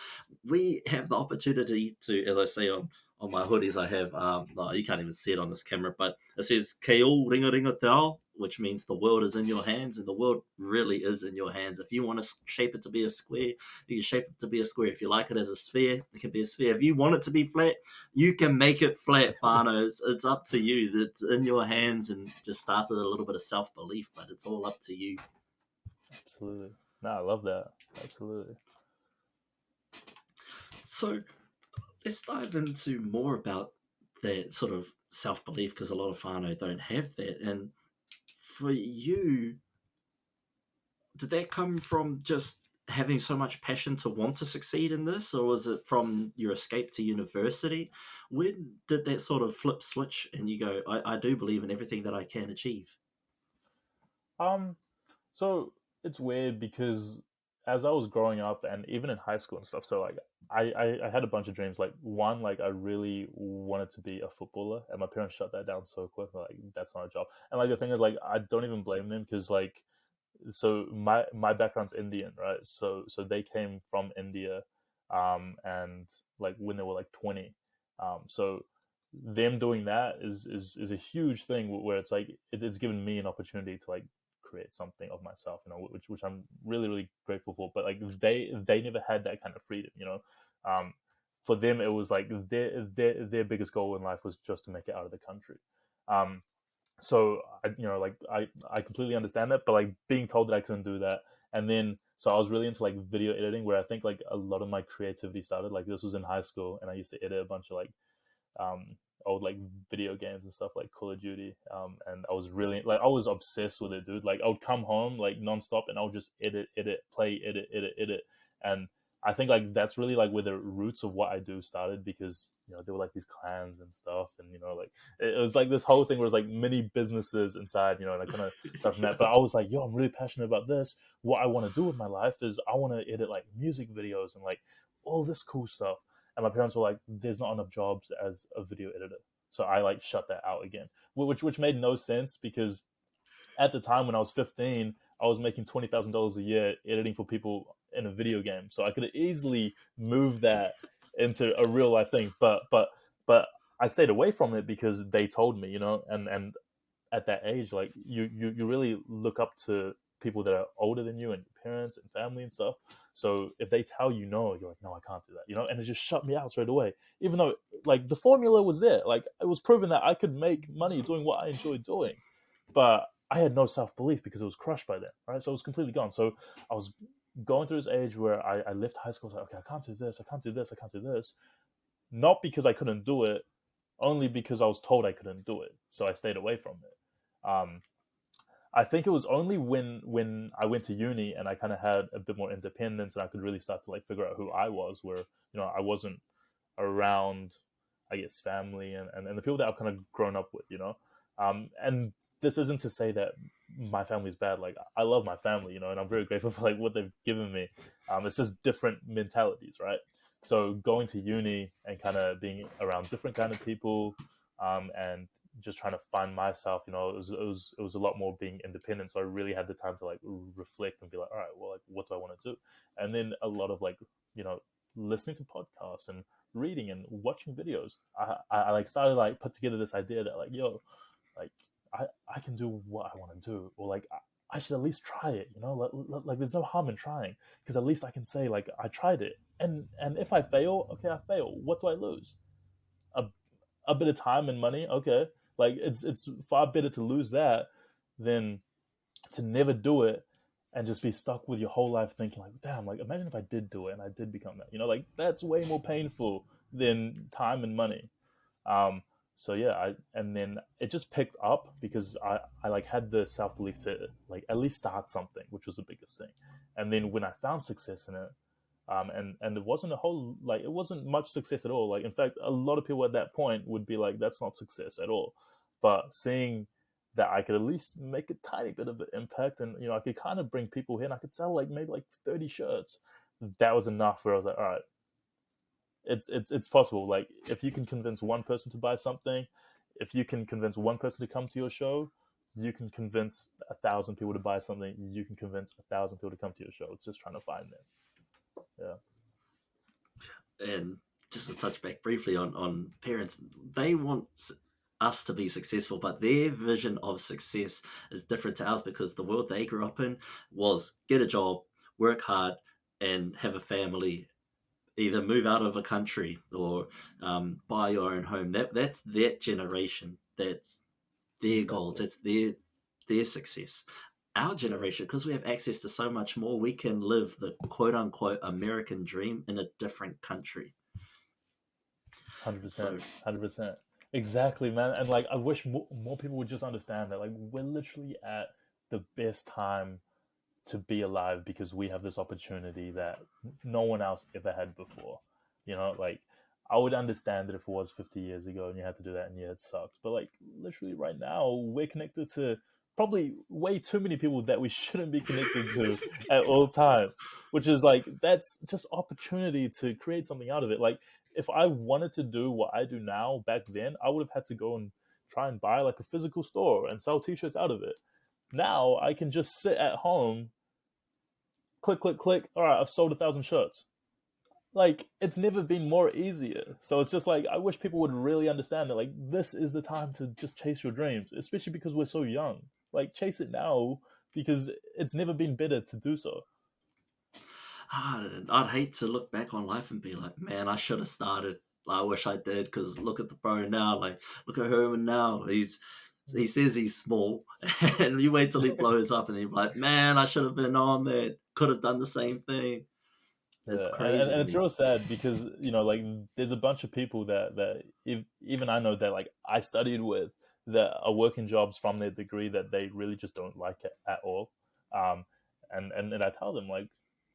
We have the opportunity to, as I say on my hoodies, I have, no, you can't even see it on this camera, but it says Kei o ringa ringa te ao, which means the world is in your hands, and the world really is in your hands. If you want to shape it to be a square, you can shape it to be a square. If you like it as a sphere, it can be a sphere. If you want it to be flat, you can make it flat, Whānau. It's up to you. It's in your hands, and just starts with a little bit of self-belief, but it's all up to you. Absolutely. No, I love that. Absolutely. So let's dive into more about that sort of self-belief, because a lot of whānau don't have that. And for you, did that come from just having so much passion to want to succeed in this, or was it from your escape to university? When did that sort of flip switch and you go, I do believe in everything that I can achieve? Um, so it's weird because as I was growing up and even in high school and stuff, so like I had a bunch of dreams. Like one, like I really wanted to be a footballer, and my parents shut that down so quick. Like that's not a job. And like the thing is, like I don't even blame them, because like so my background's Indian, right? So they came from India, and like when they were like 20, so them doing that is a huge thing where it's like it's given me an opportunity to like create something of myself, you know, which I'm really grateful for. But like they never had that kind of freedom, you know. For them, it was like their biggest goal in life was just to make it out of the country. Um, so I completely understand that, but like being told that I couldn't do that, and then so I was really into like video editing, where I think like a lot of my creativity started. Like this was in high school, and I used to edit a bunch of like um old like video games and stuff like Call of Duty. And I was really like I was obsessed with it, dude. Like I would come home like nonstop, and I would just edit, play, edit, and I think like that's really like where the roots of what I do started, because you know there were like these clans and stuff, and you know like it was like this whole thing where it was like mini businesses inside, you know, and I kind of started from that. But I was like, yo, I'm really passionate about this. What I want to do with my life is I want to edit like music videos and like all this cool stuff. And my parents were like, there's not enough jobs as a video editor, so I like shut that out again, which made no sense, because at the time when I was 15, I was making $20,000 a year editing for people in a video game. So I could have easily moved that into a real life thing. But I stayed away from it because they told me, you know, and at that age, like you really look up to people that are older than you and your parents and family and stuff. So if they tell you no, you're like, no, I can't do that, you know, and it just shut me out straight away. Even though like the formula was there, like it was proven that I could make money doing what I enjoyed doing, but I had no self belief because it was crushed by then, right? So it was completely gone. So I was going through this age where I left high school. I was like, okay, I can't do this, I can't do this, I can't do this. Not because I couldn't do it, only because I was told I couldn't do it. So I stayed away from it. I think it was only when I went to uni and I kind of had a bit more independence and I could really start to like figure out who I was, where you know I wasn't around, I guess, family and the people that I've kind of grown up with, you know. And this isn't to say that my family is bad. Like I love my family, you know, and I'm very grateful for like what they've given me. It's just different mentalities, right? So going to uni and kind of being around different kind of people, and just trying to find myself, you know, it was a lot more being independent. So I really had the time to like reflect and be like, all right, well, like, what do I want to do? And then a lot of like, you know, listening to podcasts and reading and watching videos. I like started like put together this idea that like, yo, like I can do what I want to do, or like I should at least try it, you know, like there's no harm in trying, because at least I can say like I tried it, and if I fail, okay, I fail. What do I lose? A a bit of time and money, okay. Like it's far better to lose that than to never do it and just be stuck with your whole life thinking like, damn, like imagine if I did do it and I did become that, you know, like that's way more painful than time and money. Um, so yeah, and then it just picked up because I like had the self belief to like at least start something, which was the biggest thing. And then when I found success in it, And it wasn't it wasn't much success at all. Like, in fact, a lot of people at that point would be like, that's not success at all. But seeing that I could at least make a tiny bit of an impact, and I could kind of bring people here, and I could sell like maybe like 30 shirts. That was enough. Where I was like, all right, it's possible. Like, if you can convince one person to buy something, if you can convince one person to come to your show, you can convince 1,000 people to buy something. You can convince 1,000 people to come to your show. It's just trying to find them. Yeah. And just to touch back briefly on parents, they want us to be successful, but their vision of success is different to ours, because the world they grew up in was get a job, work hard, and have a family. Either move out of a country or buy your own home. That's that generation. That's their goals. That's their success. Our generation, because we have access to so much more, we can live the quote unquote American dream in a different country. 100%, So 100%. Exactly, man. And like, I wish more people would just understand that, like, we're literally at the best time to be alive, because we have this opportunity that no one else ever had before. Like, I would understand that if it was 50 years ago and you had to do that, and yeah, it sucks. But like, literally right now, we're connected to probably way too many people that we shouldn't be connected to at all times, which is like, that's just opportunity to create something out of it. Like, if I wanted to do what I do now back then, I would have had to go and try and buy like a physical store and sell t-shirts out of it. Now I can just sit at home, click, click, click. All right, I've sold 1,000 shirts. Like, it's never been more easier. So it's just like, I wish people would really understand that, like, this is the time to just chase your dreams, especially because we're so young. Like, chase it now, because it's never been better to do so. I'd hate to look back on life and be like, man, I should have started. I wish I did, because look at the bro now. Like, look at Herman now. He says he's small, and you wait till he blows up, and he's like, man, I should have been on that. Could have done the same thing. It's Yeah, crazy and to it's me. real sad, because like, there's a bunch of people that even I know that, like, I studied with, that are working jobs from their degree that they really just don't like it at all. um and I tell them, like,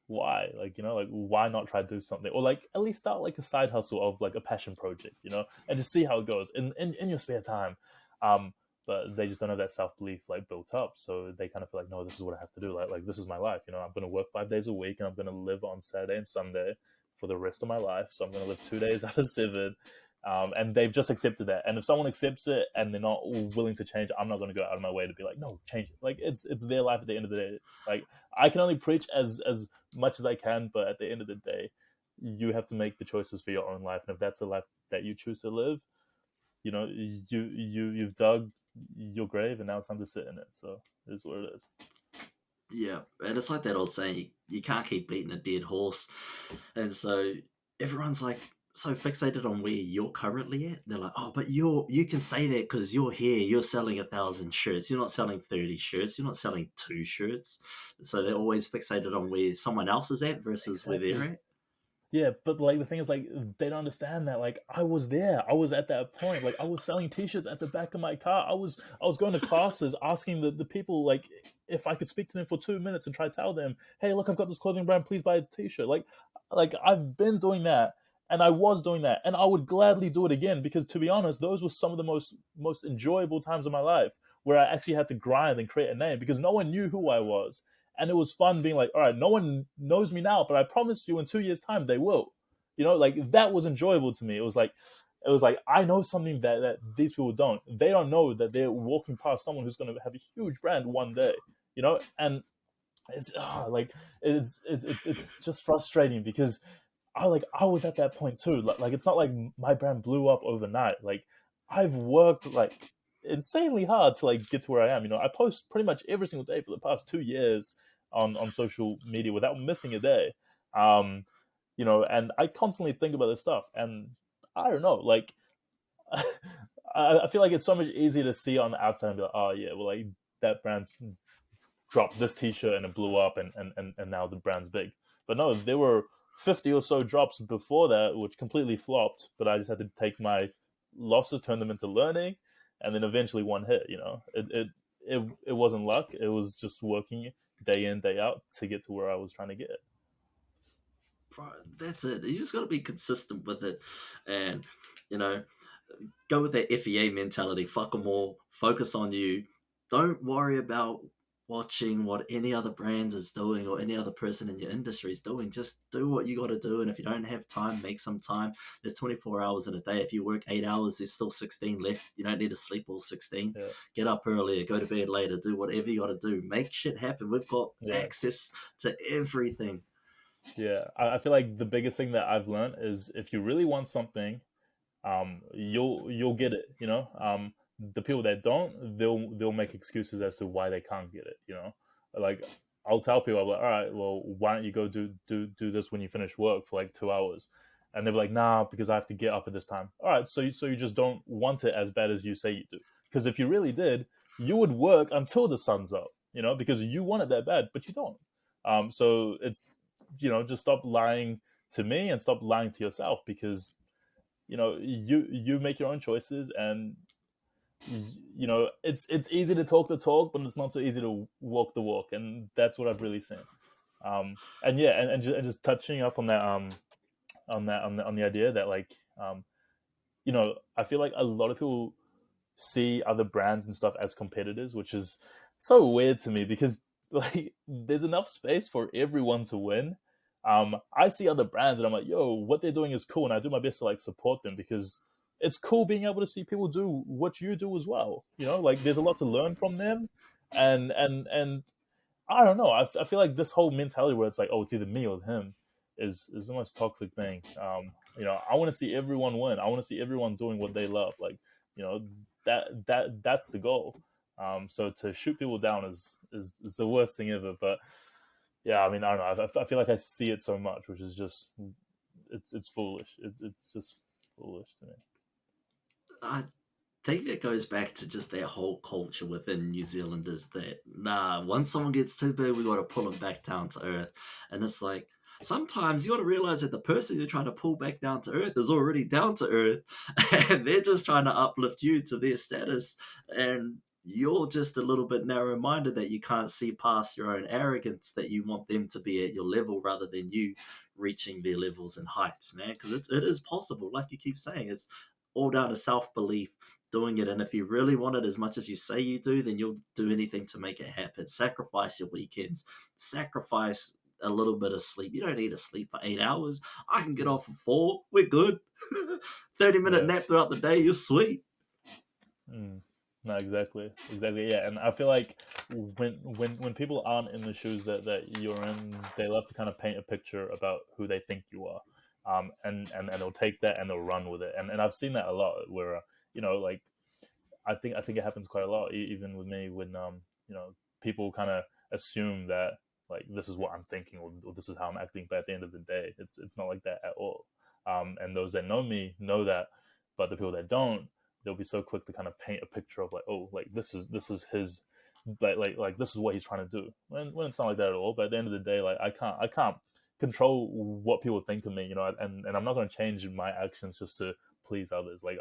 why, like, like, why not try to do something, or like at least start like a side hustle of like a passion project, and just see how it goes in your spare time. um but they just don't have that self-belief like built up, so they kind of feel like, no, this is what I have to do, like this is my life. I'm going to work 5 days a week, and I'm going to live on Saturday and Sunday for the rest of my life, so I'm going to live 2 days out of 7. And they've just accepted that, and if someone accepts it and they're not willing to change, I'm not going to go out of my way to be like, no, change it. Like, it's their life at the end of the day. Like, I can only preach as much as I can, but at the end of the day, you have to make the choices for your own life, and if that's a life that you choose to live, you've dug your grave, and now it's time to sit in it. So it is what it is. Yeah, and it's like that old saying, you can't keep beating a dead horse. And so everyone's like so fixated on where you're currently at. They're like, oh, but you can say that because you're here, you're selling 1,000 shirts. You're not selling 30 shirts. You're not selling 2 shirts. So they're always fixated on where someone else is at versus where they're Exactly. at. Yeah, but like, the thing is, like, they don't understand that. Like, I was there. I was at that point. Like, I was selling t-shirts at the back of my car. I was going to classes, asking the people, like, if I could speak to them for 2 minutes and try to tell them, hey, look, I've got this clothing brand, please buy a t-shirt. Like I've been doing that, and I was doing that, and I would gladly do it again, because, to be honest, those were some of the most enjoyable times of my life, where I actually had to grind and create a name, because no one knew who I was. And it was fun being like, all right, no one knows me now, but I promise you in 2 years' time they will. Like, that was enjoyable to me. It was like I know something that these people don't. They don't know that they're walking past someone who's going to have a huge brand one day. And it's like, it's just frustrating, because I was at that point too. Like, it's not like my brand blew up overnight. Like, I've worked like insanely hard to like get to where I am. I post pretty much every single day for the past 2 years on social media without missing a day. And I constantly think about this stuff, and I don't know, like, I feel like it's so much easier to see on the outside and be like, oh yeah, well, like, that brand's dropped this t-shirt and it blew up, and now the brand's big. But no, there were 50 or so drops before that which completely flopped, but I just had to take my losses, turn them into learning, and then eventually one hit. It wasn't luck, it was just working day in, day out to get to where I was trying to get. bro, that's it. You just got to be consistent with it, and you know, go with that FEA mentality. Fuck them all. Focus on you. Don't worry about watching what any other brand is doing or any other person in your industry is doing. Just do what you got to do. And if you don't have time, make some time. There's 24 hours in a day. If you work 8 hours, there's still 16 left. You don't need to sleep all 16. Yeah, Get up earlier, go to bed later, do whatever you got to do. Make shit happen. We've got yeah, access to everything. yeah. I feel like the biggest thing that I've learned is if you really want something, you'll get it. The people that don't, they'll make excuses as to why they can't get it. Like I'll tell people, I'm like, all right, well, why don't you go do this when you finish work for like 2 hours? And they'll be like, nah, because I have to get up at this time. All right, so you just don't want it as bad as you say you do. Because if you really did, you would work until the sun's up. Because you want it that bad, but you don't. So it's just stop lying to me and stop lying to yourself, because you make your own choices, and it's easy to talk the talk, but it's not so easy to walk the walk, and that's what I've really seen. And yeah, and just touching up on that, on the idea that, like, I feel like a lot of people see other brands and stuff as competitors, which is so weird to me, because like there's enough space for everyone to win. I see other brands and I'm like, yo, what they're doing is cool, and I do my best to like support them, because it's cool being able to see people do what you do as well. Like there's a lot to learn from them, and I don't know. I feel like this whole mentality where it's like, oh, it's either me or him, is the most toxic thing. I want to see everyone win. I want to see everyone doing what they love. Like, you know, that's the goal. So to shoot people down is the worst thing ever. But yeah, I mean, I don't know. I feel like I see it so much, which is just it's foolish. It's just foolish to me. I think that goes back to just that whole culture within New Zealand is that, nah, once someone gets too big, we got to pull them back down to earth. And it's like, sometimes you got to realize that the person you're trying to pull back down to earth is already down to earth, and they're just trying to uplift you to their status. And you're just a little bit narrow minded that you can't see past your own arrogance, that you want them to be at your level rather than you reaching their levels and heights, man. Because it is possible, like you keep saying. It's all down to self belief, doing it. And if you really want it as much as you say you do, then you'll do anything to make it happen. Sacrifice your weekends, sacrifice a little bit of sleep. You don't need to sleep for 8 hours. I can get Yeah, off for 4. We're good. 30-minute yeah. nap throughout the day, you're sweet. Mm. No, exactly. Yeah, and I feel like when people aren't in the shoes that you're in, they love to kind of paint a picture about who they think you are, and they'll take that and they'll run with it, and I've seen that a lot where like I think it happens quite a lot, even with me, when people kind of assume that like this is what I'm thinking, or this is how I'm acting, but at the end of the day, it's not like that at all. And those that know me know that, but the people that don't, they'll be so quick to kind of paint a picture of like, oh, like this is his, like this is what he's trying to do, when it's not like that at all. But at the end of the day, like I can't control what people think of me, and I'm not going to change my actions just to please others. Like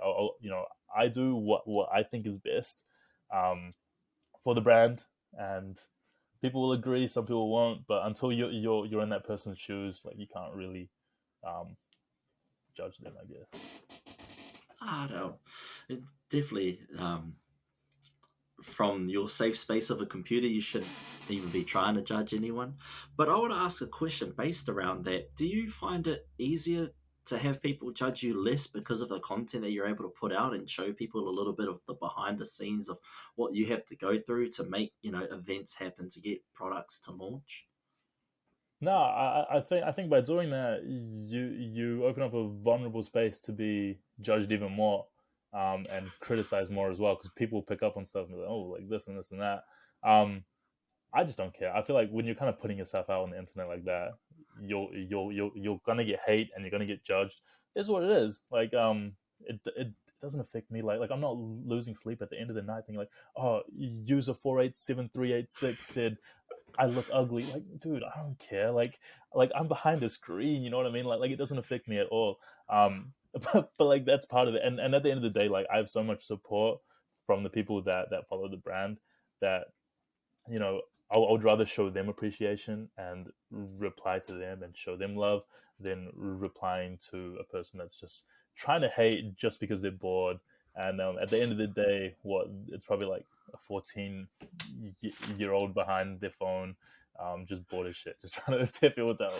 I do what I think is best, um, for the brand, and people will agree, some people won't. But until you're in that person's shoes, like you can't really um, judge them, I guess. I don't know. It definitely, from your safe space of a computer, you shouldn't even be trying to judge anyone. But I want to ask a question based around that. Do you find it easier to have people judge you less because of the content that you're able to put out and show people a little bit of the behind the scenes of what you have to go through to make, events happen to get products to launch? No, I think by doing that, you open up a vulnerable space to be judged even more, and criticized more as well, because people pick up on stuff and be like, oh, like this and this and that. Um, I just don't care. I feel like when you're kind of putting yourself out on the internet like that, you're gonna get hate and you're gonna get judged. It's what it is. Like it doesn't affect me. Like I'm not losing sleep at the end of the night thinking like, oh, user 487386 said I look ugly. Like, dude, I don't care. Like I'm behind a screen. You know what I mean? Like it doesn't affect me at all. But like that's part of it. And at the end of the day, like I have so much support from the people that follow the brand, that you know I would rather show them appreciation and reply to them and show them love than replying to a person that's just trying to hate just because they're bored. And at the end of the day, it's probably like a 14-year old behind their phone, just bored as shit, just trying to tip it with them.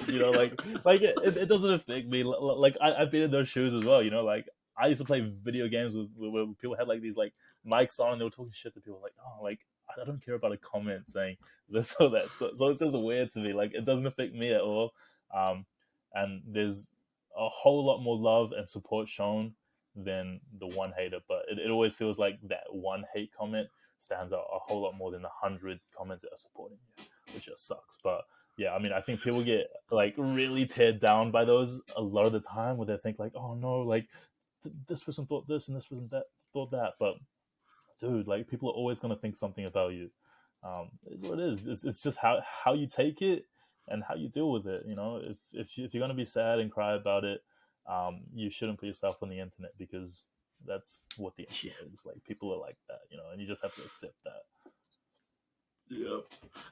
Like it doesn't affect me. Like I've been in those shoes as well. Like I used to play video games where people had like these like mics on and they were talking shit to people like, oh, like I don't care about a comment saying this or that. So it's just weird to me. Like it doesn't affect me at all. And there's a whole lot more love and support shown than the one hater. But it always feels like that one hate comment stands out a whole lot more than 100 comments that are supporting you, which just sucks. But yeah, I mean, I think people get like really teared down by those a lot of the time, where they think like, oh no, like this person thought this and this person thought that. But dude, like people are always gonna think something about you. It's what it is. It's just how you take it and how you deal with it. If you're gonna be sad and cry about it, you shouldn't put yourself on the internet, because that's what the internet is. Like people are like that, and you just have to accept that. Yep.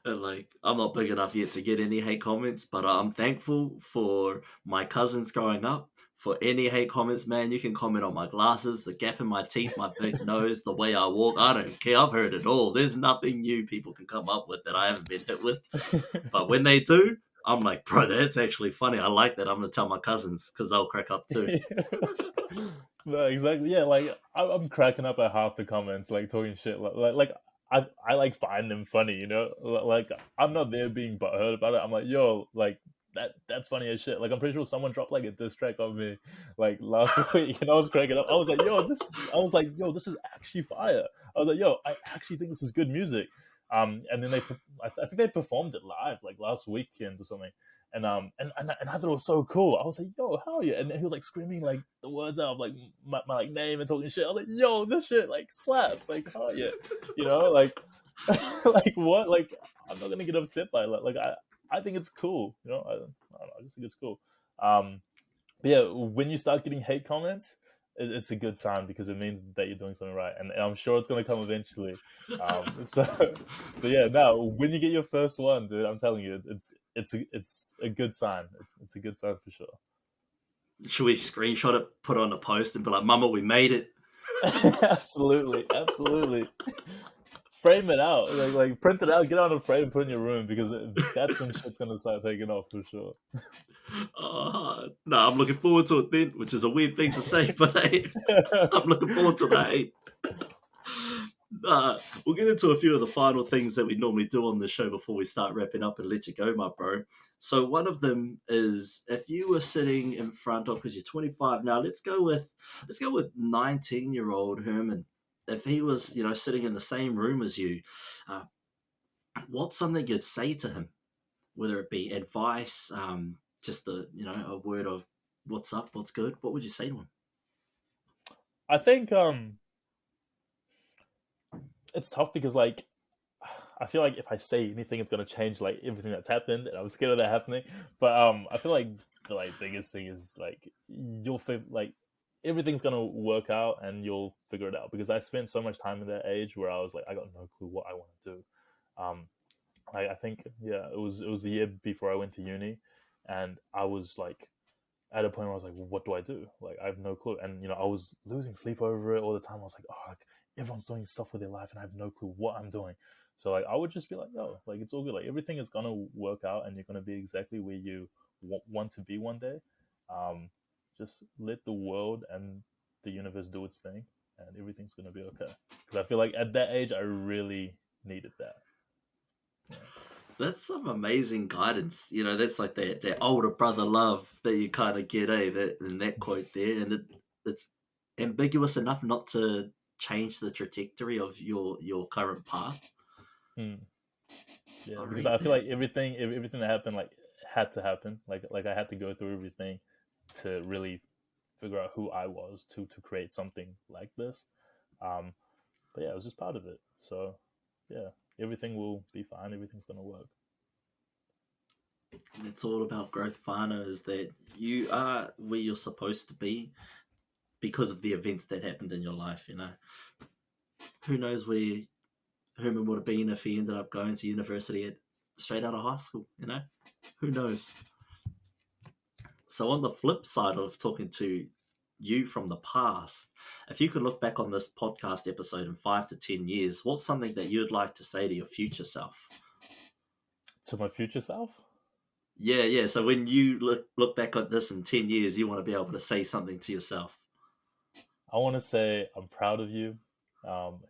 And like, I'm not big enough yet to get any hate comments, but I'm thankful for my cousins growing up. For any hate comments, man, you can comment on my glasses, the gap in my teeth, my big nose, the way I walk. I don't care. I've heard it all. There's nothing new people can come up with that I haven't been hit with. But when they do, I'm like, bro, that's actually funny. I like that. I'm going to tell my cousins because they'll crack up too. No, exactly. Yeah, like I'm cracking up at half the comments, like talking shit. Like I like find them funny, Like I'm not there being butthurt about it. I'm like, yo, like that's funny as shit. Like I'm pretty sure someone dropped like a diss track on me like last week, and I was cracking up. I was like, yo, this is actually fire. I was like, yo, I actually think this is good music. And then I think they performed it live like last weekend or something. And I thought it was so cool. I was like, yo, hell yeah. And he was like screaming like the words out of like my like name and talking shit. I was like, yo, this shit like slaps, like hell yeah. Like like what? Like I'm not gonna get upset by it. Like I think it's cool. I don't know, I just think it's cool. But yeah, when you start getting hate comments, it's a good sign, because it means that you're doing something right, and I'm sure it's gonna come eventually. So yeah, now when you get your first one, dude, I'm telling you, it's a good sign. It's a good sign for sure. Should we screenshot it, put it on a post, and be like, "Mama, we made it"? Absolutely. Frame it out, like print it out, get it on a frame, put it in your room, because that's when shit's gonna start taking off for sure. No, I'm looking forward to it then, which is a weird thing to say, but hey, I'm looking forward to that. We'll get into a few of the final things that we normally do on the show before we start wrapping up and let you go, my bro. So one of them is, if you were sitting in front of, because you're 25 now, let's go with 19-year-old Herman. If he was, sitting in the same room as you, what's something you'd say to him? Whether it be advice, just a word of what's up, what's good. What would you say to him? I think it's tough, because like I feel like if I say anything, it's gonna change like everything that's happened, and I'm scared of that happening. But I feel like the biggest thing is like you'll feel like everything's gonna work out and you'll figure it out, because I spent so much time in that age where I was like, I got no clue what I want to do. I think it was the year before I went to uni, and I was like at a point where I was like, well, what do I do? Like I have no clue, and I was losing sleep over it all the time. I was like, oh, everyone's doing stuff with their life, and I have no clue what I'm doing. So like I would just be like, no, like it's all good. Like everything is gonna work out, and you're gonna be exactly where you want to be one day. Just let the world and the universe do its thing, and everything's gonna be okay. Because I feel like at that age, I really needed that. Yeah. That's some amazing guidance. That's like that older brother love that you kind of get, that quote there, and it's ambiguous enough not to change the trajectory of your current path. Yeah, because I feel like everything that happened like had to happen. Like I had to go through everything to really figure out who I was to create something like this. But yeah, it was just part of it. So yeah, everything will be fine. Everything's gonna work. And it's all about growth, Whānau, is that you are where you're supposed to be because of the events that happened in your life. Who knows Herman would have been if he ended up going to university straight out of high school. Who knows? So on the flip side of talking to you from the past, if you could look back on this podcast episode in 5 to 10 years, what's something that you'd like to say to your future self? To my future self? Yeah. So when you look back at this in 10 years, you want to be able to say something to yourself. I want to say I'm proud of you.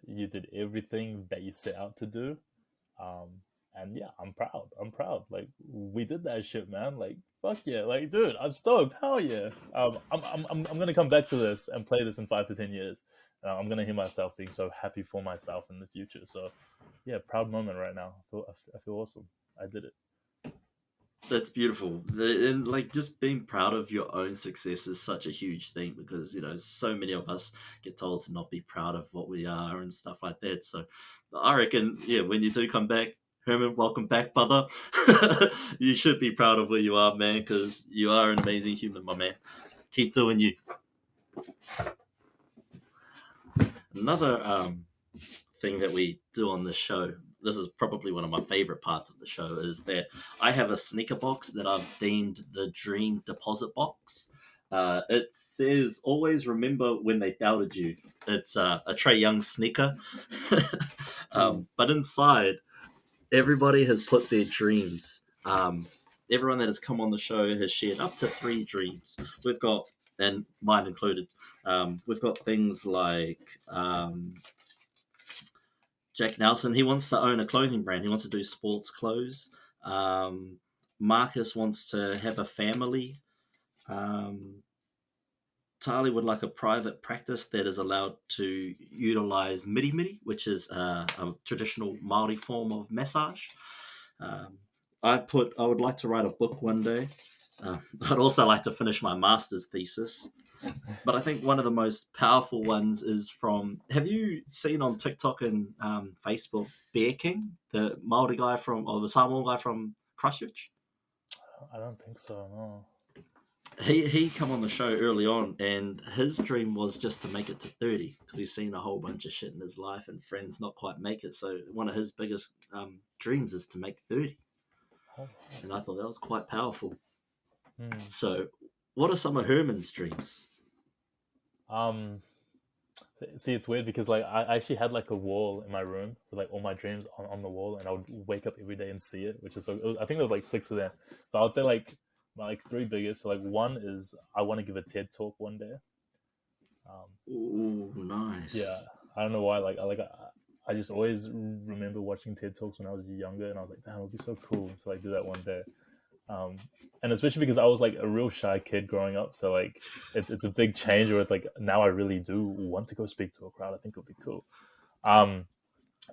You did everything that you set out to do. And yeah, I'm proud. Like, we did that shit, man. Like, fuck yeah. Like, dude, I'm stoked. Hell yeah. I'm gonna come back to this and play this in 5 to 10 years. I'm gonna hear myself being so happy for myself in the future. So yeah, proud moment right now. I feel awesome. I did it. That's beautiful. And like, just being proud of your own success is such a huge thing, because so many of us get told to not be proud of what we are and stuff like that. So I reckon, yeah, when you do come back, Herman, welcome back, brother. You should be proud of where you are, man, because you are an amazing human, my man. Keep doing you. Another thing that we do on this show, this is probably one of my favorite parts of the show, is that I have a sneaker box that I've themed the Dream Deposit Box. It says, always remember when they doubted you. It's a Trey Young sneaker. But inside, everybody has put their dreams. Everyone that has come on the show has shared up to 3 dreams. We've got, and mine included, we've got things like Jack Nelson. He wants to own a clothing brand. He wants to do sports clothes. Marcus wants to have a family. Tali would like a private practice that is allowed to utilize miri, which is a traditional Māori form of massage. I would like to write a book one day. I'd also like to finish my master's thesis. But I think one of the most powerful ones is from, have you seen on TikTok and Facebook, Bear King, the Māori guy or the Samoan guy from Christchurch? I don't think so, no. He come on the show early on, and his dream was just to make it to 30, because he's seen a whole bunch of shit in his life and friends not quite make it. So one of his biggest dreams is to make 30. And I thought that was quite powerful. So what are some of Herman's dreams? See, it's weird because like I actually had like a wall in my room with like all my dreams on the wall, and I would wake up every day and see it, which is so. I think there was like 6 of them, but I would say like my 3 biggest. So like one is I want to give a TED talk one day. Ooh, nice. Yeah, I don't know why. I just always remember watching TED talks when I was younger, and I was like, damn, it would be so cool to like do that one day. And especially because I was like a real shy kid growing up, so like it's a big change where it's like now I really do want to go speak to a crowd. I think it'll be cool.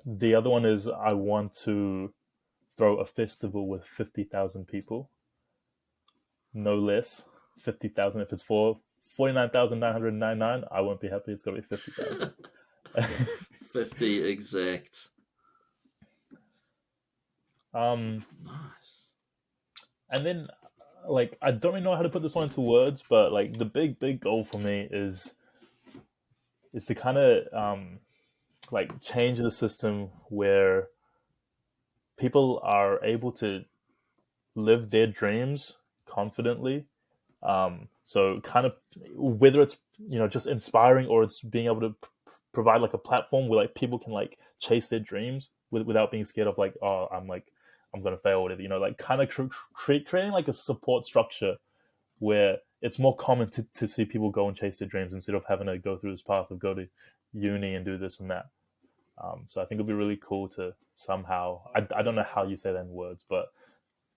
The other one is I want to throw a festival with 50,000 people, no less. 50,000. If it's for 49,999, I won't be happy. It's got to be 50,000. 50 exact. Nice. And then, like, I don't really know how to put this one into words, but like the big goal for me is to kind of like change the system where people are able to live their dreams confidently. So kind of whether it's just inspiring or it's being able to provide like a platform where like people can like chase their dreams without being scared of like, oh, I'm going to fail or whatever, like kind of creating like a support structure where it's more common to see people go and chase their dreams instead of having to go through this path of go to uni and do this and that. So I think it'd be really cool to somehow, I don't know how you say that in words, but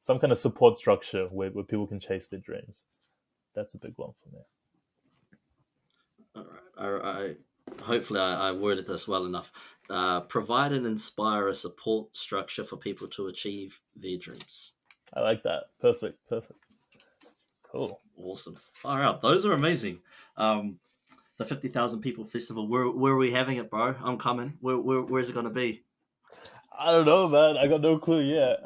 some kind of support structure where people can chase their dreams. That's a big one for me. All right. Hopefully I worded this well enough. Provide and inspire a support structure for people to achieve their dreams. I like that. Perfect. Cool. Awesome. Far out. Those are amazing. The 50,000 people festival. Where are we having it, bro? I'm coming. Where's it going to be? I don't know, man. I got no clue yet.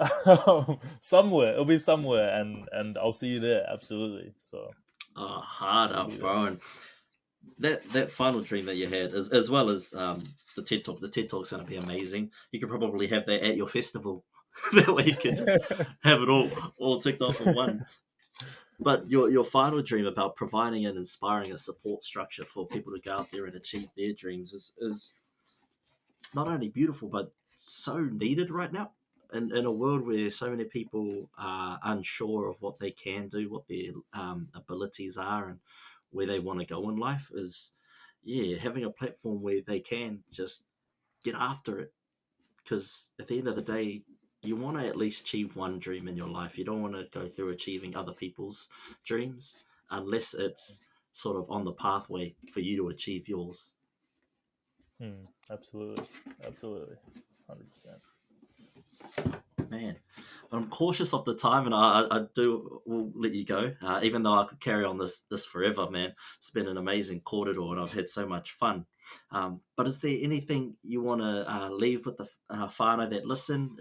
Somewhere. It'll be somewhere, and I'll see you there. Absolutely. So. Hard up, bro. And that final dream that you had, as well as the TED Talk. The TED Talk's going to be amazing. You could probably have that at your festival. That way you can just have it all ticked off in one. But your final dream about providing and inspiring a support structure for people to go out there and achieve their dreams is not only beautiful but so needed right now. In a world where so many people are unsure of what they can do, what their abilities are, and where they want to go in life, is having a platform where they can just get after it. Because at the end of the day, you want to at least achieve one dream in your life. You don't want to go through achieving other people's dreams unless it's sort of on the pathway for you to achieve yours. Absolutely, absolutely, 100%. Man, I'm cautious of the time, and I do will let you go. Even though I could carry on this forever, man. It's been an amazing corridor, and I've had so much fun. But is there anything you want to leave with the whānau that listen,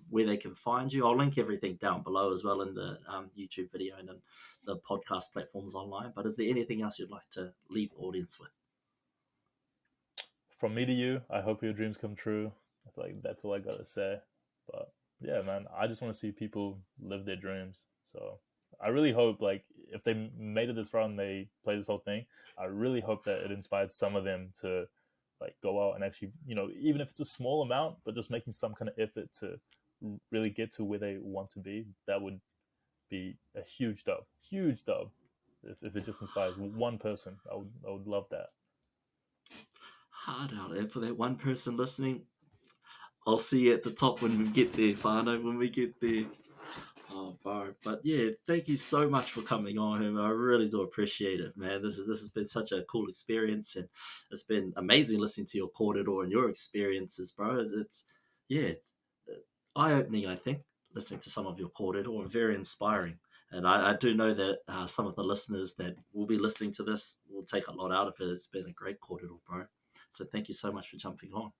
where they can find you? I'll link everything down below as well in the YouTube video and in the podcast platforms online. But is there anything else you'd like to leave the audience with? From me to you, I hope your dreams come true. I feel like that's all I gotta say. But yeah, man, I just want to see people live their dreams. So I really hope, like, if they made it this far and they play this whole thing, I really hope that it inspired some of them to like go out and actually, even if it's a small amount, but just making some kind of effort to really get to where they want to be. That would be a huge dub, huge dub. If it just inspires one person, I would love that. Hard out, and for that one person listening, I'll see you at the top when we get there, whānau, when we get there. Oh, bro. But yeah, thank you so much for coming on, Herman. I really do appreciate it, man. This has been such a cool experience, and it's been amazing listening to your corridor and your experiences, bro. It's eye opening, I think, listening to some of your corridor, and very inspiring. And I do know that some of the listeners that will be listening to this will take a lot out of it. It's been a great corridor, bro. So thank you so much for jumping on.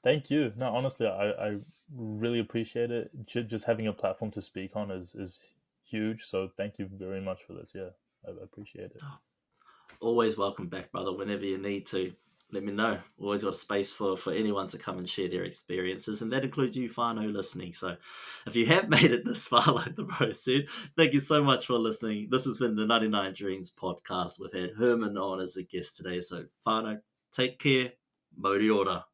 Thank you. No, honestly, I really appreciate it. Just having a platform to speak on is huge. So thank you very much for this. Yeah, I appreciate it. Always welcome back, brother. Whenever you need to, let me know. Always got a space for anyone to come and share their experiences, and that includes you, whānau, listening. So if you have made it this far, like the bro said, thank you so much for listening. This has been the 99 Dreams podcast. We've had Herman on as a guest today. So whānau, take care. Mōri ora.